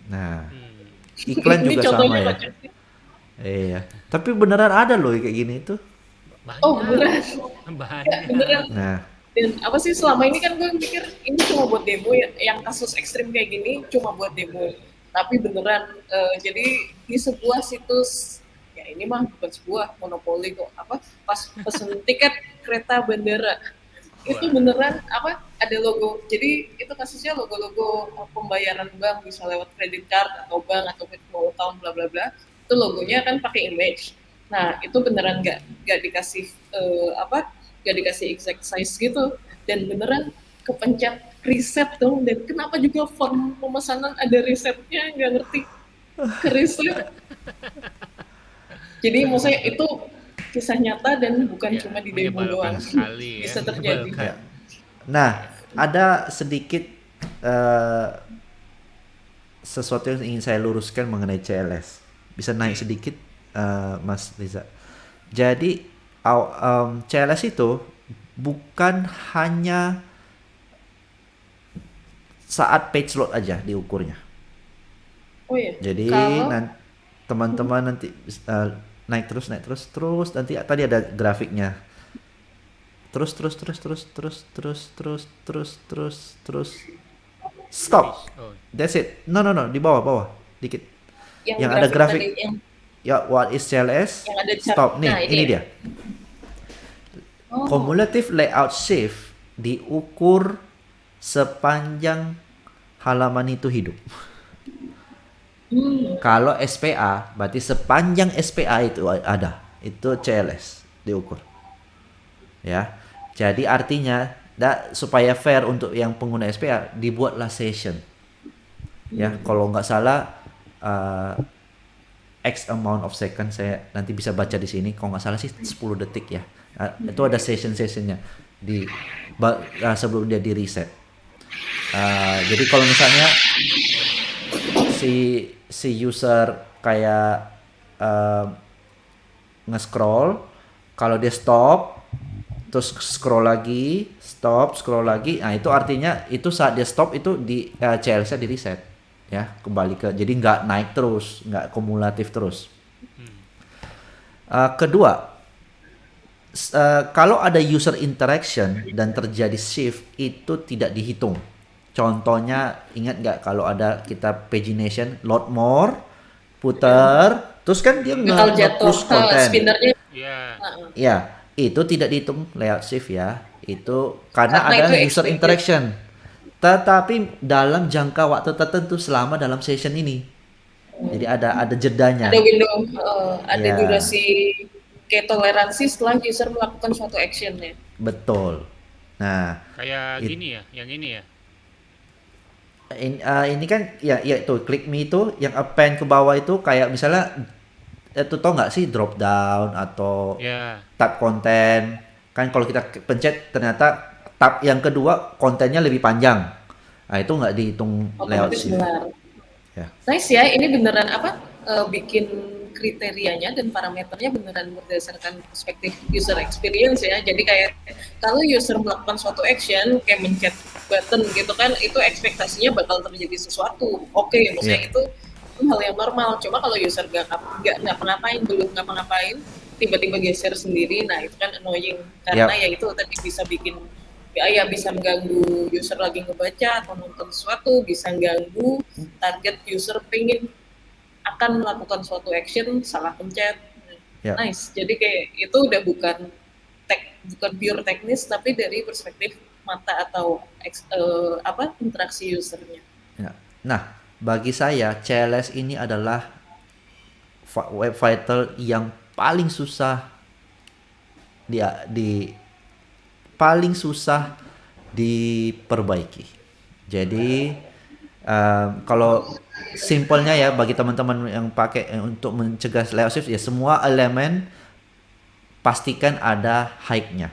nah Hmm. iklan Ini juga contohnya sama ya. kocak sih. Iya. Tapi beneran ada loh kayak gini itu. Oh Banyak, beneran, banyak. beneran. Nah, Dan apa sih selama ini kan gue pikir ini cuma buat demo ya, yang kasus ekstrim kayak gini cuma buat demo. Tapi beneran, jadi di sebuah situs, ya ini mah bukan sebuah monopoli kok, apa pas pesen tiket kereta bandara itu Wah. beneran apa ada logo. Jadi itu kasusnya logo-logo pembayaran bank bisa lewat credit card atau bank atau virtual account bla bla bla. Itu logonya kan pakai image. Nah itu beneran nggak dikasih apa nggak dikasih exact size gitu, dan beneran kepencet reset dong. Dan kenapa juga form pemesanan ada resetnya, nggak ngerti, ke reset. Jadi maksudnya itu kisah nyata dan bukan Ya, cuma di demo menyebalkan doang. sekali ya, Bisa terjadi. menyebalkan. ya. Nah, ada sedikit eh, sesuatu yang ingin saya luruskan mengenai CLS. Bisa naik sedikit, Mas Riza. Jadi, CLS itu bukan hanya saat page load aja diukurnya. Oh iya. Jadi Kalau teman-teman nanti naik terus nanti tadi ada grafiknya. Terus stop. Oh, That's it. No, di bawah dikit. yang Yang ada grafik. tadi yang Ya, what is CLS? Yang ada chart. Stop. Nih, Nah, ini ini dia. oh, Cumulative layout shift diukur sepanjang halaman itu hidup. Kalau SPA, berarti sepanjang SPA itu ada. Itu CLS diukur. Ya. Jadi artinya supaya fair untuk yang pengguna SPA, dibuatlah session. Ya, kalau nggak salah X amount of second, saya nanti bisa baca di sini. Kalau nggak salah sih 10 detik ya. Itu ada session-sessionnya sebelum dia di reset. Jadi kalau misalnya si user kayak nge-scroll, kalau dia stop terus scroll lagi, scroll lagi, nah itu artinya itu saat dia stop itu di CLS-nya di reset ya, kembali ke, jadi nggak naik terus, nggak kumulatif terus. Kedua, kalau ada user interaction dan terjadi shift itu tidak dihitung. Contohnya, ingat nggak kalau ada kita pagination, load more, putar, terus kan dia bakal jatuh nge-push konten. spinnernya. ya. Ya, itu tidak dihitung layout shift ya. Itu karena Karena ada itu user expected. interaction. Tetapi dalam jangka waktu tertentu selama dalam session ini. Jadi ada jedanya. Ada window, ada Ya. durasi kayak toleransi setelah user melakukan suatu actionnya. Betul. Nah, Kayak It- gini ya, yang ini ya. ini kan ya itu click me itu yang append ke bawah itu kayak misalnya itu tau nggak sih drop down atau Ya, tab konten, kan kalau kita pencet ternyata tab yang kedua kontennya lebih panjang, nah itu nggak dihitung layout Otomatis shift benar. ya. Nice ya, ini beneran apa? Bikin kriterianya dan parameternya beneran berdasarkan perspektif user experience ya. Jadi kayak kalau user melakukan suatu action kayak mencet button gitu kan, itu ekspektasinya bakal terjadi sesuatu. Oke, maksudnya Iya. itu hal yang normal. Cuma kalau user nggak ngapa-ngapain, belum ngapa-ngapain, tiba-tiba geser sendiri, nah itu kan annoying karena Yap. ya itu tadi bisa bikin ya bisa mengganggu user lagi ngebaca atau nonton sesuatu, bisa ganggu target user pengen akan melakukan suatu action salah pencet. Ya. Nice. Jadi kayak itu udah bukan pure teknis tapi dari perspektif mata atau interaksi usernya. Ya. Nah, bagi saya CLS ini adalah web vital yang paling susah di paling susah diperbaiki. Jadi kalau simpelnya ya bagi teman-teman yang pakai untuk mencegah layout shift ya semua elemen pastikan ada height-nya.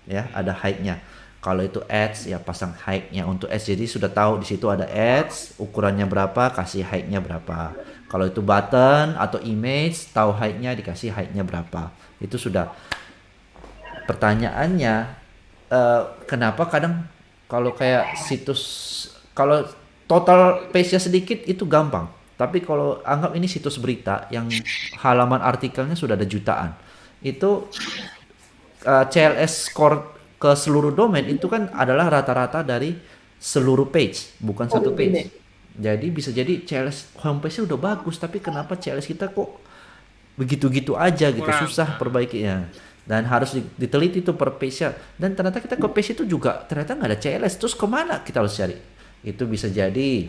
Ya, ada height-nya. Kalau itu ads ya pasang height-nya untuk ads. Jadi sudah tahu di situ ada ads, ukurannya berapa, kasih height-nya berapa. Kalau itu button atau image, tahu height-nya dikasih height-nya berapa. Itu sudah. Pertanyaannya kenapa kadang kalau kayak situs kalau total page-nya sedikit itu gampang. Tapi kalau anggap ini situs berita yang halaman artikelnya sudah ada jutaan. Itu CLS score ke seluruh domain itu kan adalah rata-rata dari seluruh page, bukan satu page. Jadi bisa jadi CLS homepage-nya udah bagus, tapi kenapa CLS kita kok begitu-gitu aja gitu, susah perbaikinya. Dan harus diteliti tuh per page-nya. Dan ternyata kita ke page itu juga ternyata nggak ada CLS. Terus kemana kita harus cari? Itu bisa jadi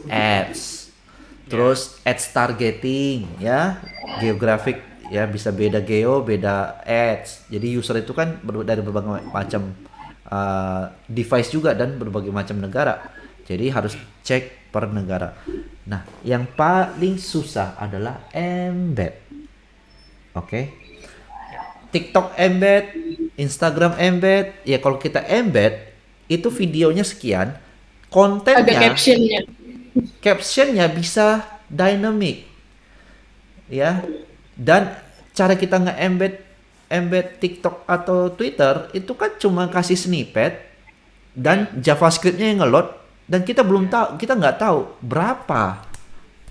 ads, terus ads targeting ya, geographic ya, bisa beda geo, beda ads. Jadi user itu kan dari berbagai macam device juga dan berbagai macam negara. Jadi harus cek per negara. Nah, yang paling susah adalah embed. Oke. TikTok embed, Instagram embed. Ya kalau kita embed itu videonya sekian, kontennya ada captionnya. Captionnya bisa dynamic. Ya. Dan cara kita embed TikTok atau Twitter itu kan cuma kasih snippet dan JavaScript-nya yang ngeload dan kita belum tahu, kita nggak tahu berapa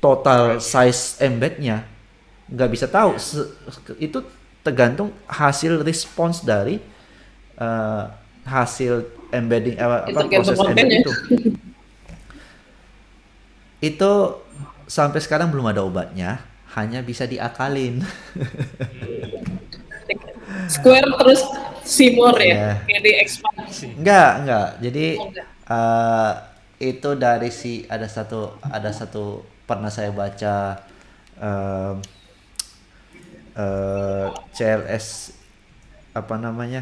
total size embednya, nggak bisa tahu. Itu tergantung hasil response dari hasil embedding proses embed itu. Itu sampai sekarang belum ada obatnya, hanya bisa diakalin. Square terus Seymour ya, kayak di ekspansi. Enggak. Jadi itu dari ada satu pernah saya baca CLS apa namanya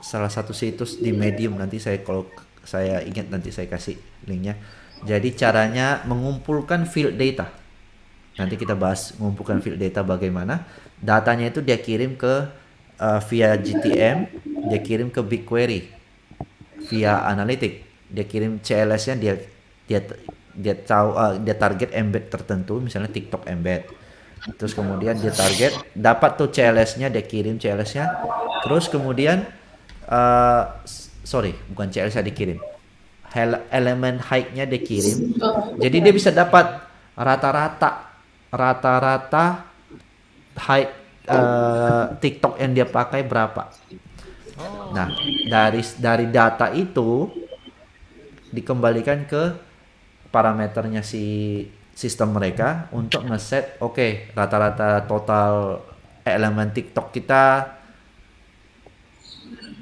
salah satu situs di Medium, nanti kalau saya ingat nanti saya kasih linknya. Jadi caranya mengumpulkan field data. Nanti kita bahas mengumpulkan field data bagaimana. Datanya itu dia kirim ke via GTM, dia kirim ke BigQuery via Analytics, dia kirim CLS-nya, dia tahu dia target embed tertentu, misalnya TikTok embed. Terus kemudian dia target dapat tuh CLS-nya, dia kirim CLS-nya. Terus kemudian bukan CLS-nya dikirim. Elemen height-nya dikirim. Jadi dia bisa dapat rata-rata height TikTok yang dia pakai berapa. Nah, dari data itu dikembalikan ke parameternya si sistem mereka untuk ngeset rata-rata total elemen TikTok kita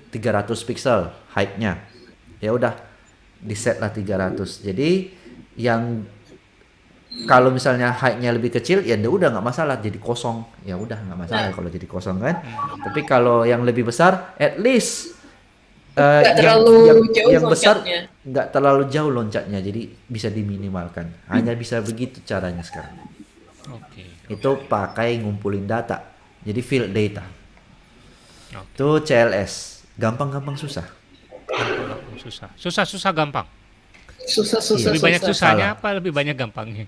300 pixel height-nya. Ya udah, diset lah 300. Jadi yang kalau misalnya height-nya lebih kecil ya udah nggak masalah, jadi kosong. Ya udah nggak masalah kalau jadi kosong kan. Tapi kalau yang lebih besar, at least yang besar nggak terlalu jauh loncatnya, jadi bisa diminimalkan. Hanya bisa begitu caranya sekarang. Itu pakai ngumpulin data, jadi field data. Itu CLS, gampang susah. Susah gampang. Susah. Lebih banyak susahnya apa lebih banyak gampangnya?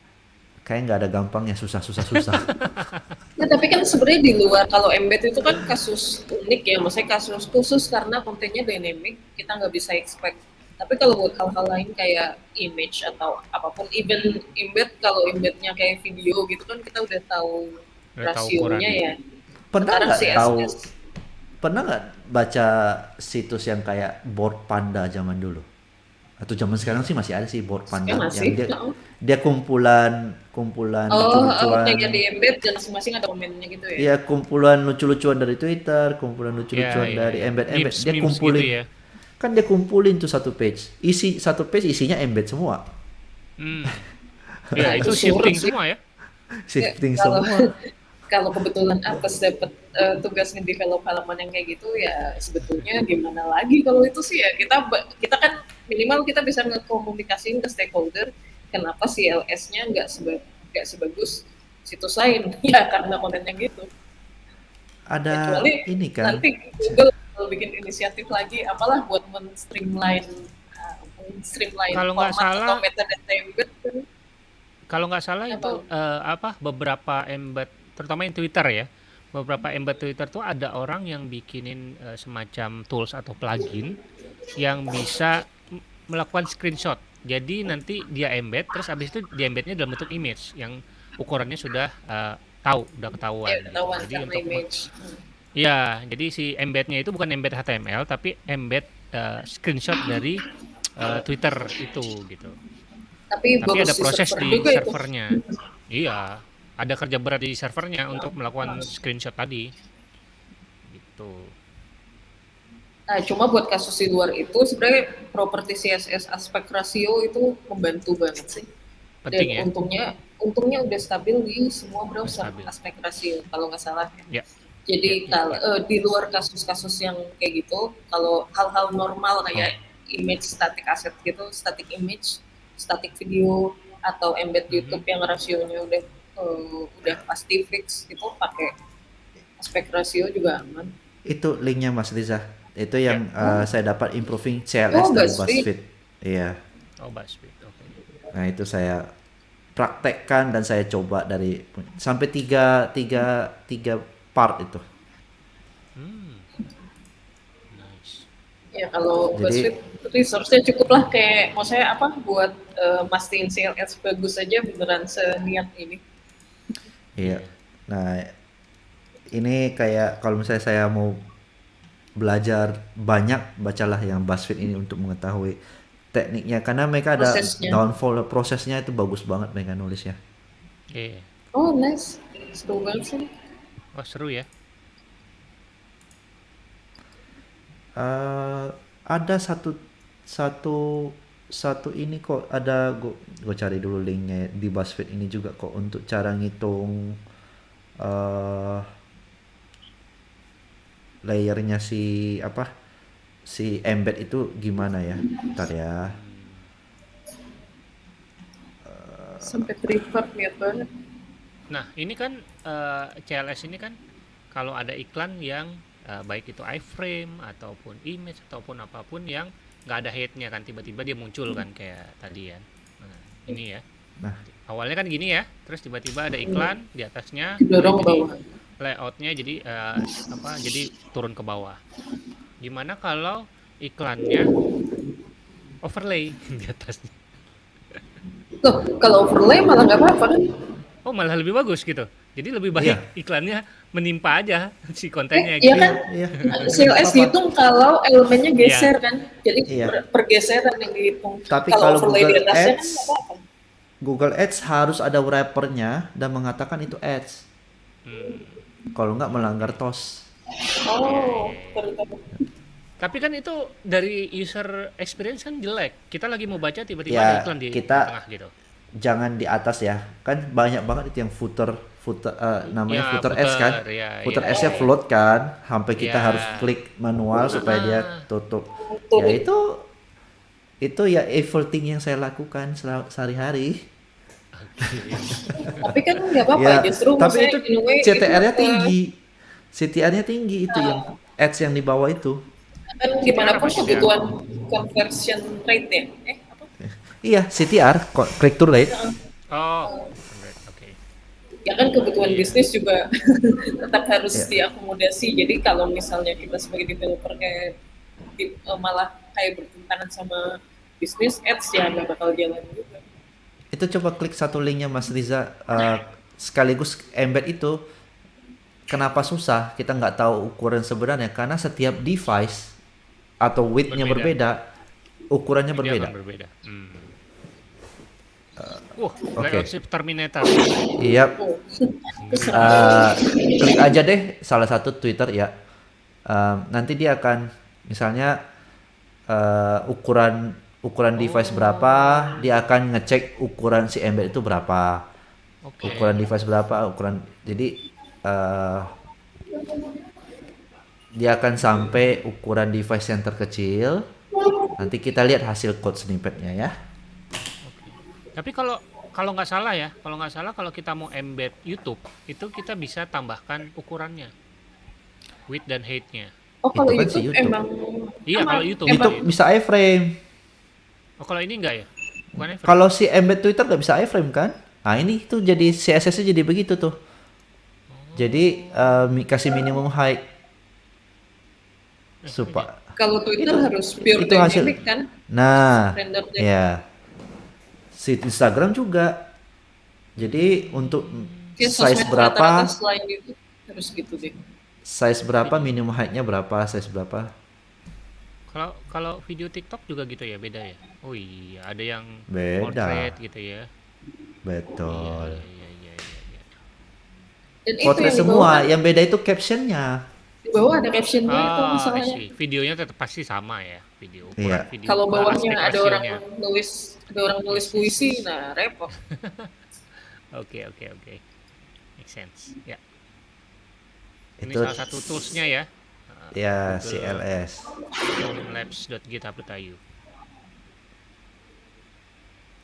Kayaknya nggak ada gampangnya, susah. Nah, tapi kan sebenarnya di luar, kalau embed itu kan kasus unik ya, maksudnya kasus khusus karena kontennya dynamic, kita nggak bisa expect. Tapi kalau buat hal-hal lain kayak image atau apapun, even embed, kalau embednya kayak video gitu kan kita udah tahu rasionya ya. Pernah nggak baca situs yang kayak Board Panda zaman dulu? Atau zaman sekarang sih masih ada sih board Ya pandang yang masih. Heeh. dia kumpulan Kayak lucu-lucuan. di embed dan masing-masing ada komennya gitu ya. Iya, kumpulan lucu-lucuan dari Twitter, kumpulan Ya, lucu-lucuan ya, dari ya. embed-embed. Dia Memes gitu kumpulin. ya. Kan dia kumpulin tuh satu page. Satu page isinya embed semua. Hmm. Nah, Ya, itu itu surut shifting sih. semua ya. Ya, Shifting kalau semua. kalau kebetulan atas dapat tugas nge-develop halaman yang kayak gitu ya sebetulnya gimana lagi kalau itu sih ya kita kan minimal kita bisa ngekomunikasiin ke stakeholder kenapa CLS-nya nggak sebagus situs lain ya karena kontennya gitu. Ada Kecuali ini kan. nanti Google kalau bikin inisiatif lagi apalah buat men-streamline Kalau nggak format atau salah, metadata embed kan. kalau nggak salah itu Apa? beberapa embed, terutama yang Twitter ya. Beberapa embed Twitter tuh ada orang yang bikinin semacam tools atau plugin yang bisa melakukan screenshot. Jadi nanti dia embed, terus abis itu dia embednya dalam bentuk image yang ukurannya sudah udah ketahuan Ya gitu. ketahuan Jadi karena untuk image. ya, jadi si embednya itu bukan embed HTML tapi embed screenshot dari Twitter itu gitu. Tapi Tapi ada boros di proses server di juga itu. servernya. Iya, ada kerja berat di servernya untuk melakukan screenshot tadi. Gitu. Nah, cuma buat kasus di luar itu sebenarnya properti CSS aspek rasio itu membantu banget sih. Penting Dan ya. untungnya udah stabil di semua browser Stabil. aspek rasio kalau nggak salah. Ya. Jadi kalau di luar kasus-kasus yang kayak gitu, kalau hal-hal normal kayak image static asset gitu, static image, static video atau embed YouTube yang rasionya udah pasti fix itu pakai aspek rasio juga aman. Itu linknya Mas Riza. Itu yang saya dapat improving CLS Oh, dari BuzzFeed. BuzzFeed. Iya. Oh, BuzzFeed. Oke. Nah, itu saya praktekkan dan saya coba dari sampai tiga part itu. Nice. Ya kalau Jadi- BuzzFeed resource-nya cukup lah kayak maksudnya apa buat mastiin CLS bagus aja beneran seniat ini. Iya. Nah, ini kayak kalau misalnya saya mau belajar banyak, bacalah yang BuzzFeed ini untuk mengetahui tekniknya karena mereka ada Prosesnya. downfall prosesnya itu bagus banget mereka nulisnya. Iya. Oh nice, seru banget sih. Oh, seru ya. Ada satu ini kok ada gue cari dulu linknya di BuzzFeed ini juga kok untuk cara ngitung layernya si embed itu gimana ya, ntar ya. Sampai prefer lihat banget. Nah, ini kan CLS ini kan kalau ada iklan yang baik itu iframe ataupun image ataupun apapun yang nggak ada headnya kan tiba-tiba dia muncul kan kayak tadi ya. Nah, ini ya. Nah, Awalnya kan gini ya, terus tiba-tiba ada iklan di atasnya, Didorong ke jadi bawah. layoutnya jadi jadi turun ke bawah. Gimana kalau iklannya overlay di atasnya? Loh, kalau overlay malah nggak apa-apa kan? Oh, malah lebih bagus gitu. Jadi lebih baik Iya. iklannya menimpa aja si kontennya Iya gitu. kan? iya. CLS Apa-apa. dihitung kalau elemennya geser kan, jadi Iya. pergeseran yang dihitung. Tapi kalau kalau overlay di Google atasnya kan Ads- nggak apa-apa. Google Ads harus ada wrappernya dan mengatakan itu ads. Kalau nggak melanggar TOS. Oh, baru. Tapi kan itu dari user experience kan jelek. Kita lagi mau baca tiba-tiba Ya, ada iklan di kita- tengah gitu. Jangan di atas ya, kan banyak banget itu yang footer namanya Ya, footer ads kan, ya, footer ya. ads-nya float kan, sampai kita Ya. harus klik manual supaya dia tutup. Tutup. Ya itu ya efforting yang saya lakukan sehari-hari. Tapi kan nggak apa-apa, Ya, justru tapi maksudnya itu in a way CTR-nya itu, tinggi, CTR-nya tinggi itu yang ads yang di bawah itu. kan gimana pun CTR. kebutuhan conversion rate ya. Apa? Iya, CTR, click to rate. Oh, oke. Ya kan kebutuhan bisnis juga tetap harus Iya. diakomodasi. Jadi kalau misalnya kita sebagai developer kayak malah kayak bertentangan sama bisnis, ads ya nggak bakal jalan juga. Itu coba klik satu linknya Mas Riza, sekaligus embed itu. Kenapa susah? Kita nggak tahu ukuran sebenarnya karena setiap device atau width-nya berbeda. ukurannya Video berbeda. akan berbeda. Wah, Oke. layout si Terminator. Iya, Oh, terserah. klik aja deh salah satu Twitter ya. Nanti dia akan misalnya ukuran ukuran device berapa, dia akan ngecek ukuran si embed itu berapa. Oke. Ukuran device berapa, ukuran. Jadi dia akan sampai ukuran device yang terkecil. Nanti kita lihat hasil code snippetnya ya. Tapi kalau nggak salah ya, kalau kita mau embed YouTube, itu kita bisa tambahkan ukurannya, width dan height-nya. Oh, kalau Itu kan si YouTube YouTube. emang Iya, aman. kalau YouTube. YouTube bisa iframe. Oh, kalau ini enggak ya? Bukan iframe. Kalau si embed Twitter nggak bisa iframe kan? Nah ini tuh jadi CSS-nya jadi begitu tuh. Jadi kasih minimum height supaya. Kalau Twitter harus pure Itu hasil. dynamic kan? Nah, Rendernya. ya. Si Instagram juga. Jadi untuk Ya, size sosmed berapa, rata-rata selain YouTube harus gitu deh. size berapa, minimum height-nya berapa, size berapa. Kalau video TikTok juga gitu ya, beda ya? Oh iya, ada yang Beda. portrait gitu ya. Betul. Iya. Dan itu Portrait yang di semua, bawah, yang beda itu captionnya. di bawah ada captionnya itu I masalahnya. see. Videonya tetap pasti sama ya, ukuran Iya. video. Kalau bawahnya aspek ada orang rasionya. nulis puisi, nah repot. Oke. Make sense. Ya. Ini Itu salah satu toolsnya ya. ya Google CLS. labs.github.io.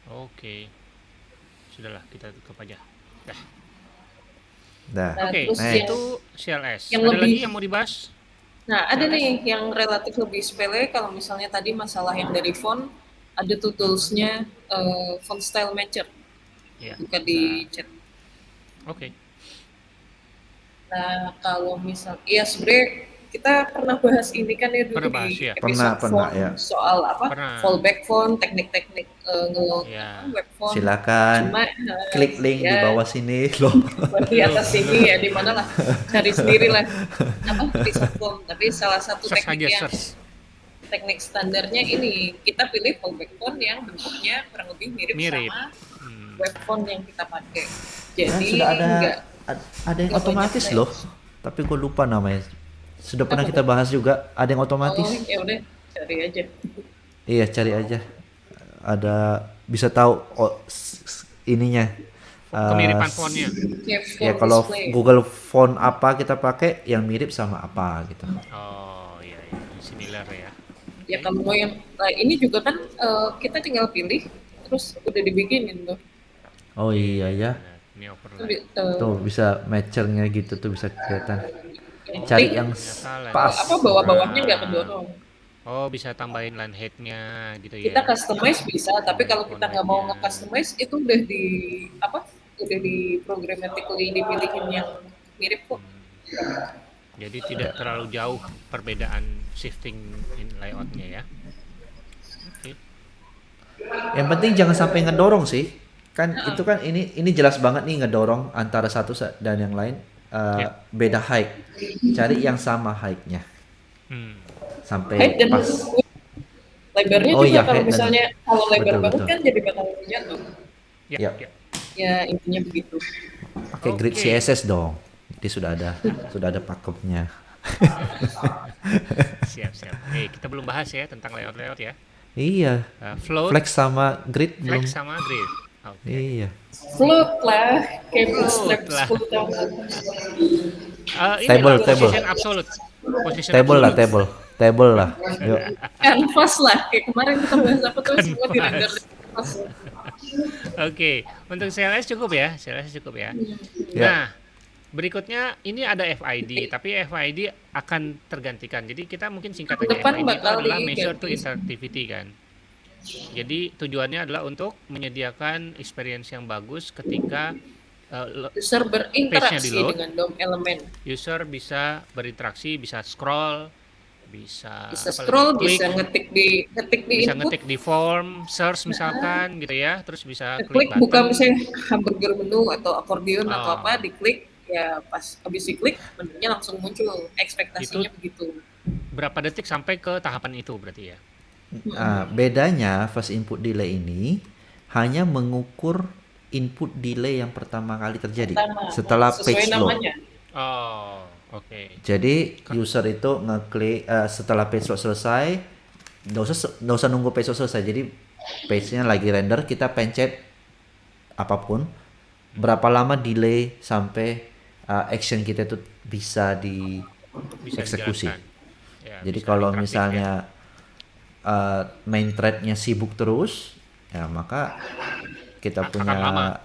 Oke. Sudahlah, kita tutup aja. Dah. Dah. Nah, Oke, terus itu CLS. yang Ada lebih- lagi yang mau dibahas? Nah, ada CLS? nih yang relatif lebih sepele. Kalau misalnya tadi masalah yang dari font, ada tuh toolsnya font style matcher. Ya. Buka di chat. Oke. Nah, kalau misal, ya sebenarnya kita pernah bahas ini kan ya dulu Pernah bahas, di ya? episode Pernah, font, ya. soal apa Pernah. fallback font, teknik-teknik ngeload Ya. web font. Silakan Cuma klik link di ya, bawah sini loh. di atas sini ya di mana lah, cari sendiri lah apa preset font. Tapi salah satu Search teknik aja, yang search. teknik standarnya ini, kita pilih fallback font yang bentuknya kurang lebih mirip. Mirip. sama Hmm. web font yang kita pakai. Kan Jadi sudah ada enggak ada yang nggak otomatis banyak loh. Tapi gue lupa namanya. Sudah pernah kita bahas juga, ada yang otomatis. oh ya udah cari aja. Iya, cari aja. Ada bisa tahu ininya. Kemiripan fontnya. Ya, Ya font kalau display. Google font apa kita pakai yang mirip sama apa gitu. Oh iya, similar ya. Ya kalau mau yang nah, ini juga kan kita tinggal pilih terus udah dibikinin tuh. Oh iya ya. Benar. Ini overlay. Tapi, Tuh bisa matchernya gitu tuh bisa kelihatan. yang Cari penting, yang salah. pas. apa bawah-bawahnya nggak kedorong. Oh, bisa tambahin line height-nya gitu ya. Kita customize bisa, tapi kalau kita nggak mau nge-customize itu udah di apa? Udah di programmatically dipilihin yang mirip kok. Jadi tidak terlalu jauh perbedaan shifting in layout-nya ya. Oke. Yang penting jangan sampai ngedorong sih. Kan itu kan ini jelas banget nih ngedorong antara satu dan yang lain Ya. beda height. Cari yang sama height-nya. Hmm. Sampai Height dan pas. lebarnya Oh juga iya, kalau height dan- misalnya kalau lebar betul, banget betul. kan jadi bakal jatuh. Ya, Ya. ya. Ya intinya begitu. Pakai grid Oke. CSS dong. Jadi sudah ada pakemnya. Siap. Kita belum bahas ya tentang layout ya. Iya. Float, Flex sama grid belum. flex sama grid. Oke. Iya. Float lah, kayak bootstrap Oh. 10 tahun. Ini Table, lah, table. position absolute. Position Table lah, absolute. table lah. Yuk. Canvas lah, kayak kemarin kita bahas apa tuh semua di render di canvas. Oke, untuk CLS cukup ya, CLS cukup ya. Ya. Nah, berikutnya ini ada FID, tapi FID akan tergantikan. Jadi kita mungkin singkat aja, Depan FID itu bakal adalah measure to diganti. interactivity kan. Jadi tujuannya adalah untuk menyediakan experience yang bagus ketika User berinteraksi Page-nya di-load. dengan DOM elemen. user bisa berinteraksi, bisa scroll, bisa Bisa apa scroll, lagi, klik, bisa ngetik di bisa input, ngetik di form, search misalkan gitu ya, terus bisa klik klik buka button. misalnya hamburger menu atau akordeon atau Oh. apa, diklik ya pas habis diklik menunya langsung muncul. Ekspektasinya begitu. Berapa detik sampai ke tahapan itu berarti ya? bedanya first input delay ini hanya mengukur input delay yang pertama kali terjadi Pertama, setelah sesuai page load. namanya. Oh, oke. Jadi user itu ngeklik setelah page load selesai, nggak usah nunggu page load selesai. Jadi page-nya lagi render, kita pencet apapun, berapa lama delay sampai action kita itu bisa Bisa dieksekusi. dijalankan. Ya, Jadi bisa kalau interaktif ya. misalnya main thread-nya sibuk terus, ya maka kita Akan punya lama.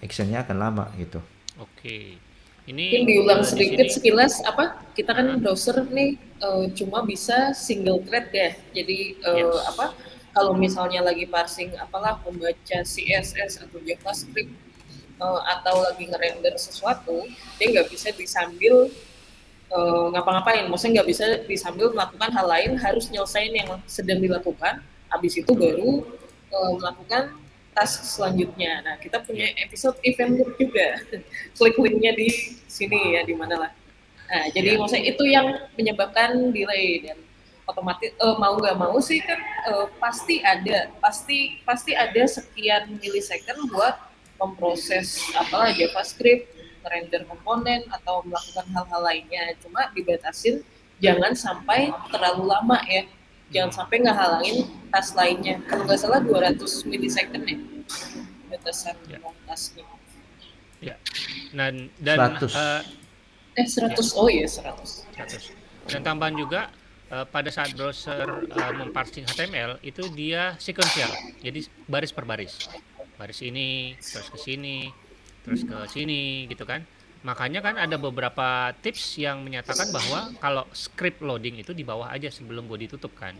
actionnya akan lama gitu. Oke. Mungkin Ini diulang di sedikit sini sekilas apa? Kita kan browser nih cuma bisa single thread ya. Jadi yes. apa? Kalau misalnya lagi parsing apalah membaca CSS atau JavaScript atau lagi ngerender sesuatu, dia nggak bisa disambil ngapa-ngapain. Maksudnya nggak bisa disambil melakukan hal lain, harus nyelesain yang sedang dilakukan. Habis itu baru melakukan task selanjutnya. Nah, kita punya episode event loop juga. Klik linknya di sini ya, di mana lah. Nah, jadi maksudnya itu yang menyebabkan delay dan otomatis mau nggak mau sih kan pasti ada sekian milisecond buat memproses apalah JavaScript, render komponen atau melakukan hal-hal lainnya. Cuma dibatasin jangan sampai terlalu lama ya. Jangan sampai ngehalangin tas lainnya. Kalau nggak salah 200 milisecond ya batasan tasnya. Ya. Dan 100. 100, oh iya 100. 100. Dan tambahan juga pada saat browser memparsing HTML itu dia sequential. Jadi baris per baris. Baris ini, terus ke sini, terus ke sini gitu kan. Makanya kan ada beberapa tips yang menyatakan bahwa kalau script loading itu di bawah aja sebelum body tutup kan.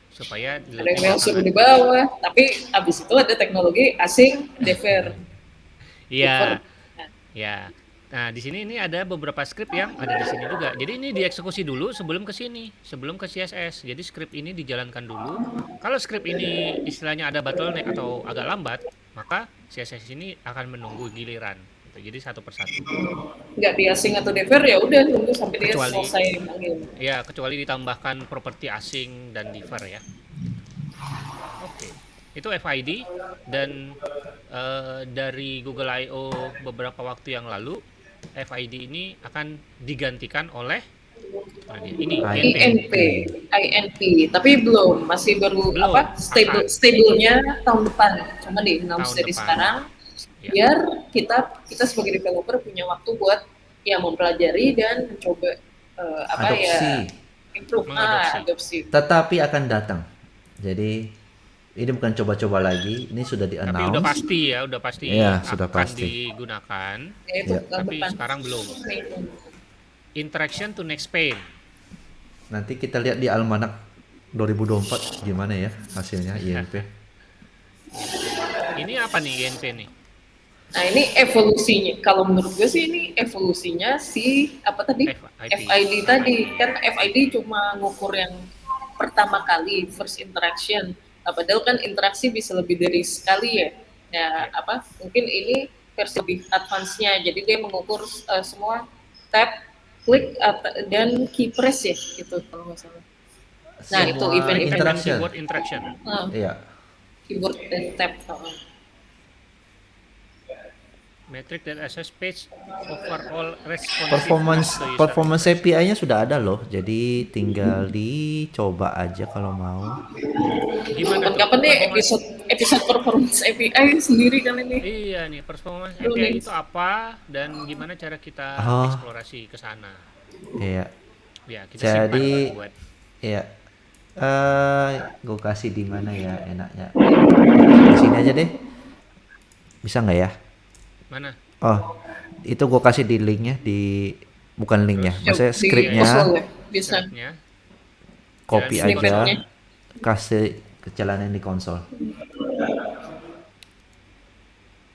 Supaya Ada yang suruh di bawah, tapi abis itu ada teknologi asing defer. Iya. Ya. Nah, di sini ini ada beberapa script yang ada di sini juga. Jadi ini dieksekusi dulu sebelum ke sini, sebelum ke CSS. Jadi script ini dijalankan dulu. Kalau script ini istilahnya ada bottleneck atau agak lambat, maka CSS ini akan menunggu giliran. Jadi satu persatu. Nggak di asing atau defer ya udah tunggu sampai dia Kecuali selesai panggil. ya, kecuali ditambahkan properti asing dan defer ya. Oke. Itu FID dan dari Google I/O beberapa waktu yang lalu FID ini akan digantikan oleh ini INP, tapi belum, masih baru apa stabilnya tahun depan. Cuma di announce dari sekarang biar kita sebagai developer punya waktu buat ya mempelajari dan mencoba improve adopsi. Tetapi akan datang. Jadi ini bukan coba-coba lagi, ini sudah di-announce. Tapi udah pasti ya, udah pasti ya, akan sudah pasti digunakan. Ya. Tapi sekarang belum. Interaction to next pane. Nanti kita lihat di almanak 2024 gimana ya hasilnya INP. Ini apa nih INP nih? Nah ini evolusinya, kalau menurut gue sih ini evolusinya si apa tadi FID tadi kan FID cuma ngukur yang pertama kali first interaction. Nah, padahal kan interaksi bisa lebih dari sekali ya. Ya apa mungkin ini versi lebih advance-nya. Jadi dia mengukur semua tab, klik dan key press ya gitu kalau nggak salah. Nah semua itu event keyboard interaction. Iya. Keyboard dan tab. Metric dan access page overall responsiveness performance API-nya sudah ada loh, jadi tinggal dicoba aja kalau mau. Gimana kapan nih episode performance API sendiri kan ini? Iya nih, performance API itu apa dan gimana cara kita eksplorasi ke sana. Iya. Ya, kita jadi buat. Iya. Gue kasih di mana ya enaknya? Di sini aja deh. Bisa nggak ya? Mana? Oh, itu gue kasih di linknya bukan linknya, maksudnya skripnya. Bisa. Copy aja, kasih kejalanan di konsol.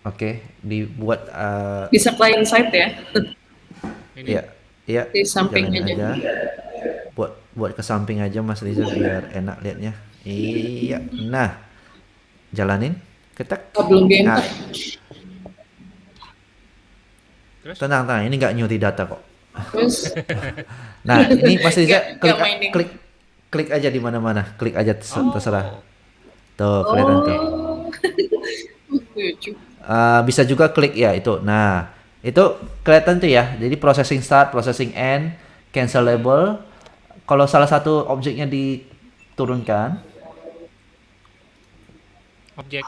Oke, dibuat. Bisa client side ya? Iya. Di samping aja. Buat ke samping aja Mas Riza biar enak liatnya. Iya. Nah, jalanin. Ketek. Belum diantar. Tenang, ini nggak nyuri data kok. Nah, ini Mas Riza klik aja di mana-mana, klik aja terserah. Oh, Tuh, kelihatan tuh. Oh, lucu. Bisa juga klik ya itu. Nah, itu kelihatan tuh ya. Jadi processing start, processing end, cancel label. Kalau salah satu objeknya diturunkan, objek.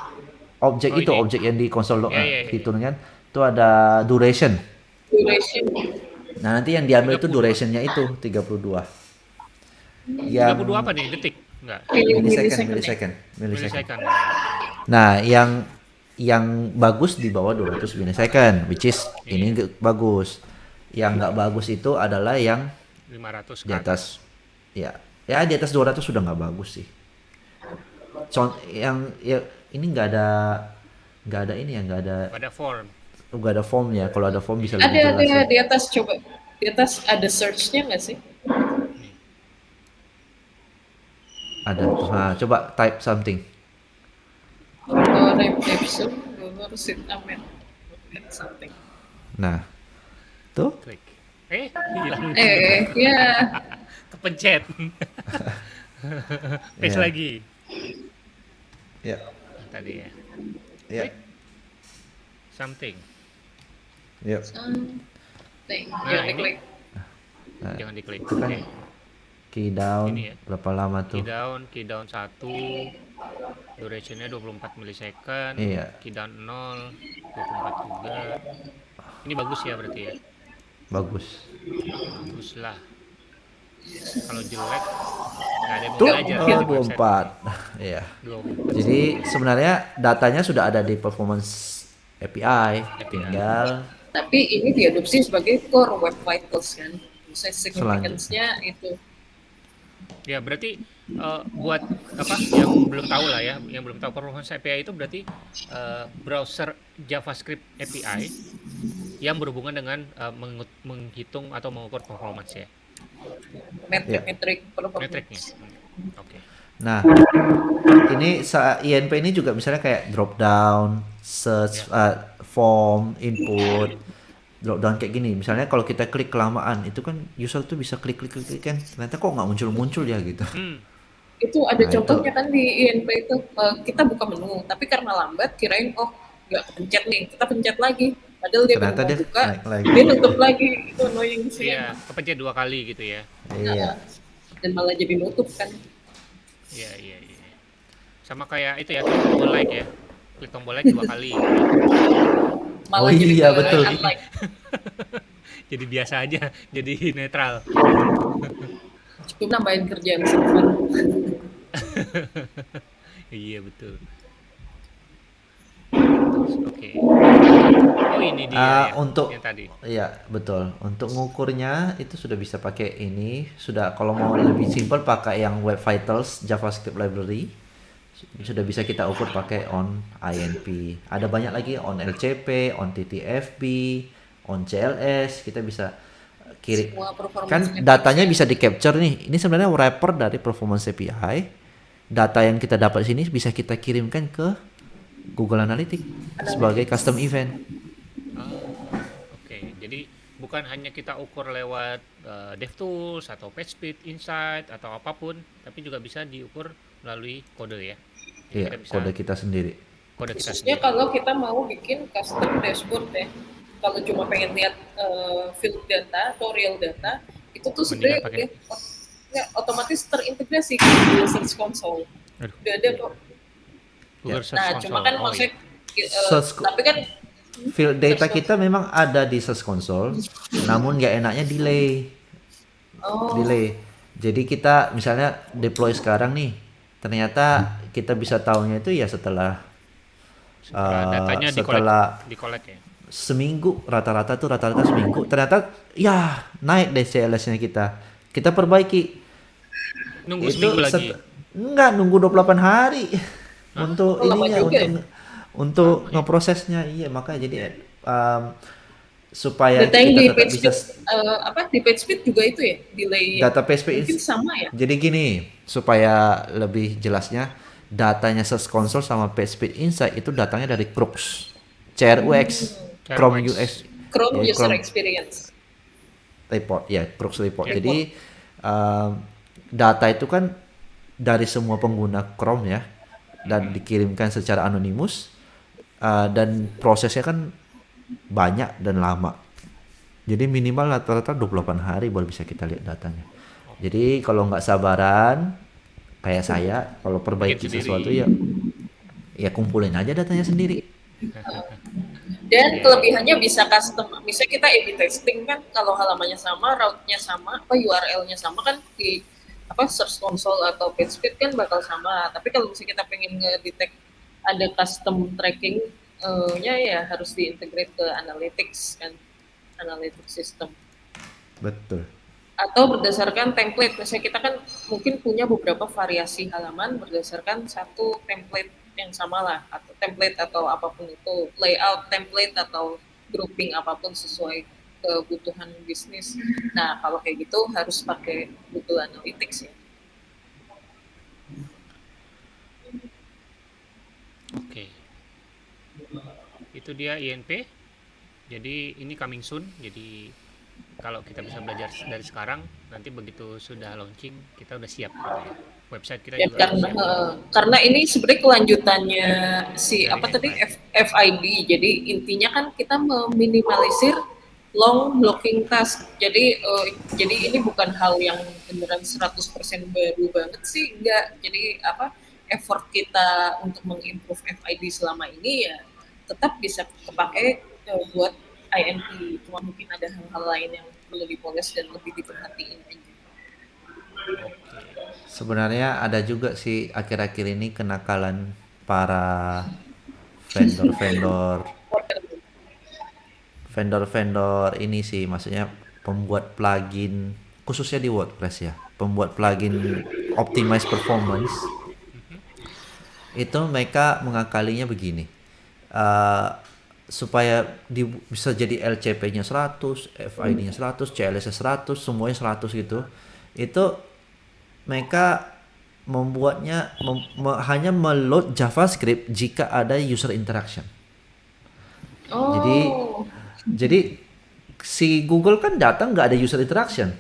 objek Oh itu ini. objek yang di konsol Ya, ya, ya, ya. diturunkan, itu ada duration. Duration. Nah, nanti yang diambil itu 32. durationnya itu 32. 32 Yang apa nih? Detik? Enggak. millisecond, Millisecond ya? millisecond. Millisecond. Nah, yang bagus di bawah 200 millisecond, which is ini Iya. bagus. Yang nggak bagus itu adalah yang 500 di ke atas. atas, ya, ya di atas 200 sudah nggak bagus sih. Yang ya ini nggak ada ini ya, Pada form. nggak ada formnya. Kalau ada form bisa lebih Ada jelas ya. di atas coba. Di atas ada search-nya nggak sih? Nih. Ada tuh. Nah, coba type something. Type soon, harus sit amen. Something. Nah, tuh. Klik. Hilang. Ya. Kepencet. Paste Ya. lagi. Ya, Tadi ya. ya, Something. ya. Something. Nah, Jangan ini. diklik. Nah, Jangan diklik. itu kan Oke. key down Ini ya. berapa lama tuh? Key down 1. Durationnya 24 millisecond. Iya. Key down 0. 24 juga. Ini bagus ya berarti ya. Bagus. Bagus lah. Kalau jelek nggak ada yang mau Tuh, belajar ya di website. 24. Iya. 24. Jadi sebenarnya datanya sudah ada di performance API, tinggal Tapi ini diadopsi sebagai core web vitals kan. Misalnya significance-nya itu. Ya berarti buat apa yang belum tahu lah ya, yang belum tahu performance API itu berarti browser JavaScript API yang berhubungan dengan menghitung atau mengukur performance ya, Metrik performance. metriknya. Oke. Nah, ini INP ini juga misalnya kayak drop down, search, form, input, drop down kayak gini. Misalnya kalau kita klik kelamaan, itu kan user tuh bisa klik kan, ternyata kok nggak muncul ya gitu. Itu ada Nah, contohnya kan di INP itu kita buka menu, tapi karena lambat kirain nggak pencet nih, kita pencet lagi. Padahal dia Ternyata baru dia mau buka, naik lagi. dia nutup lagi. Itu annoying sih. Iya, kepencet 2 kali gitu ya. Iya. Dan malah jadi nutup kan. Iya. Sama kayak itu ya, klik tombol like ya. Klik tombol like 2 kali. Malah Oh jadi iya, ke betul. unlike. Jadi biasa aja, jadi netral. Cuma nambahin kerjaan server. Iya betul. Oke. Oh ini dia ya, untuk yang tadi. Iya, betul. Untuk ngukurnya itu sudah bisa pakai ini. Sudah kalau mau lebih simpel pakai yang Web Vitals JavaScript library. Sudah bisa kita ukur pakai on INP. Ada banyak lagi on LCP, on TTFB, on CLS. Kita bisa kirim. Semua performance Kan metrics datanya ya. bisa di capture nih. Ini sebenarnya wrapper dari Performance API. Data yang kita dapat sini bisa kita kirimkan ke Google Analytics sebagai custom event. Oke, jadi bukan hanya kita ukur lewat DevTools atau PageSpeed, Insight atau apapun, tapi juga bisa diukur melalui kode ya. Jadi Iya, kita bisa kode kita sendiri. kode kita Khususnya sendiri. kalau kita mau bikin custom dashboard ya. Kalau cuma pengen lihat field data atau real data, itu tuh Mendingan sebenarnya pakai- otomatis terintegrasi ke Google Search Console. Aduh. Udah ada kok. Google Search Nah, Console. cuma kan Oh, maksudnya Search- tapi kan Field data Search kita memang ada di Search Console, namun nggak enaknya delay. Delay. Jadi kita misalnya deploy sekarang nih, ternyata kita bisa tahunya itu ya setelah datanya setelah di-collect ya. seminggu, rata-rata seminggu. Ternyata ya naik deh CLS-nya kita. Kita perbaiki. Nunggu seminggu lagi. Enggak, nunggu 28 hari untuk lama ininya, juga ya? untuk ngeprosesnya. Iya, makanya jadi supaya data yang kita di tetap page bisa speed, di page speed juga itu ya delay. data PHP Mungkin sama ya. Jadi gini, supaya lebih jelasnya, datanya Search Console sama PageSpeed Insight itu datangnya dari CRUX, CRUX, Chrome CRUX. US, Chrome ya, user experience. report, ya CRUX report. Report. Jadi data itu kan dari semua pengguna Chrome ya, dan dikirimkan secara anonimus, dan prosesnya kan banyak dan lama. Jadi minimal rata-rata 28 hari baru bisa kita lihat datanya. Jadi kalau nggak sabaran, kayak saya, kalau perbaiki Bikin sesuatu sendiri. ya kumpulin aja datanya sendiri. Dan kelebihannya bisa custom. Misalnya kita A/B testing kan, kalau halamannya sama, route-nya sama, apa URL-nya sama kan di apa Search Console atau PageSpeed kan bakal sama. Tapi kalau misalnya kita pengen ngedetect ada custom tracking-nya ya harus diintegrate ke analytics kan, analytics system. Betul. Atau berdasarkan template, misalnya kita kan mungkin punya beberapa variasi halaman berdasarkan satu template yang sama lah, atau template atau apapun itu, layout template atau grouping apapun sesuai kebutuhan bisnis. Nah kalau kayak gitu harus pakai Google Analytics ya. Oke. Itu dia INP. Jadi ini coming soon. Jadi kalau kita bisa belajar dari sekarang, nanti begitu sudah launching kita udah siap gitu ya. Website kita Ya, juga udah siap karena ini sebenarnya kelanjutannya si dari apa tadi FIB. FIB. Jadi intinya kan kita meminimalisir long blocking task. Jadi ini bukan hal yang beneran 100% baru banget sih, enggak. Jadi apa effort kita untuk mengimprove FIB selama ini ya tetap bisa kepake buat INP. Cuma mungkin ada hal-hal lain yang perlu dipoles dan lebih diperhatiin aja. Sebenarnya ada juga sih akhir-akhir ini kenakalan para vendor-vendor vendor-vendor ini sih, maksudnya pembuat plugin khususnya di WordPress ya, pembuat plugin optimize performance. Itu mereka mengakalinya begini, eh, supaya bisa jadi LCP-nya 100, FID-nya 100, CLS-nya 100, semuanya 100 gitu. Itu mereka membuatnya hanya meload JavaScript jika ada user interaction. Jadi Oh, jadi si Google kan datang nggak ada user interaction,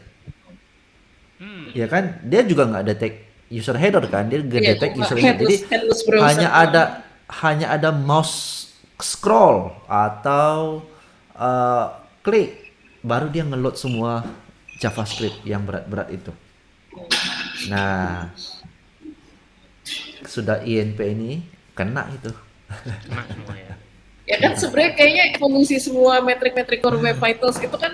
ya kan? Dia juga nggak detect user header kan? Dia nggak iya detect cuma user header. Jadi headless browser hanya doang. ada mouse scroll atau klik, baru dia ngeload semua JavaScript yang berat-berat itu. Nah, sudah INP ini kena itu. Kena semua ya. Ya kan sebenarnya kayaknya evolusi semua metrik-metrik core web vitals itu kan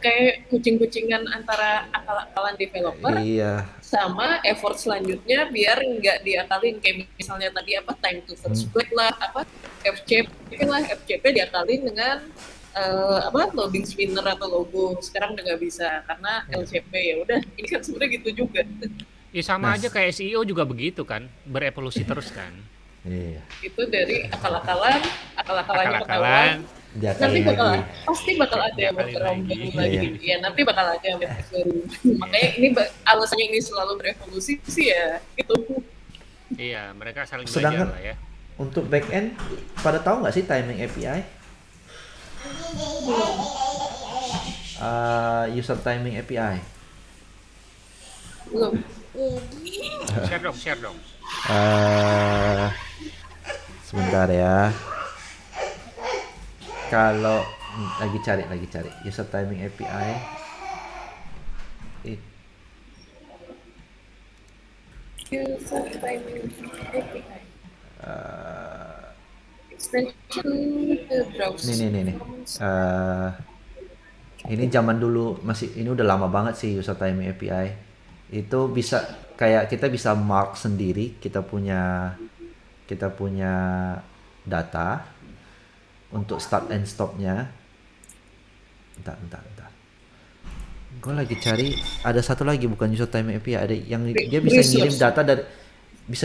kayak kucing-kucingan antara akal-akalan developer Iya. sama effort selanjutnya biar nggak diakalin, kayak misalnya tadi apa time to first click lah, apa FCP diakalin dengan apa loading spinner atau logo. Sekarang udah nggak bisa karena LCP. Ya udah, ini kan sebenarnya gitu juga. Ya sama Nah, aja kayak SEO juga begitu kan, berevolusi terus kan. iya. Itu dari akal-akalannya ketahuan, Akal-akalan, nanti Diakalin lagi. pasti bakal ada yang diakalin baru lagi. lagi. Iya. Ya nanti bakal ada yang baru. Makanya ini alasannya ini selalu berevolusi sih ya gitu. Iya, mereka saling belajar Sedangkan lah ya. untuk backend, pada tahu nggak sih timing API? User timing API. Belum. Share dong. Eh, Sebentar ya. Kalau lagi cari user timing API. It, User timing API. Extension browser. nih. Ini zaman dulu ini udah lama banget sih user timing API. Itu bisa kayak kita bisa mark sendiri, kita punya data untuk start and stopnya. Bentar. Gue lagi cari, ada satu lagi bukan user timing API, ada yang dia bisa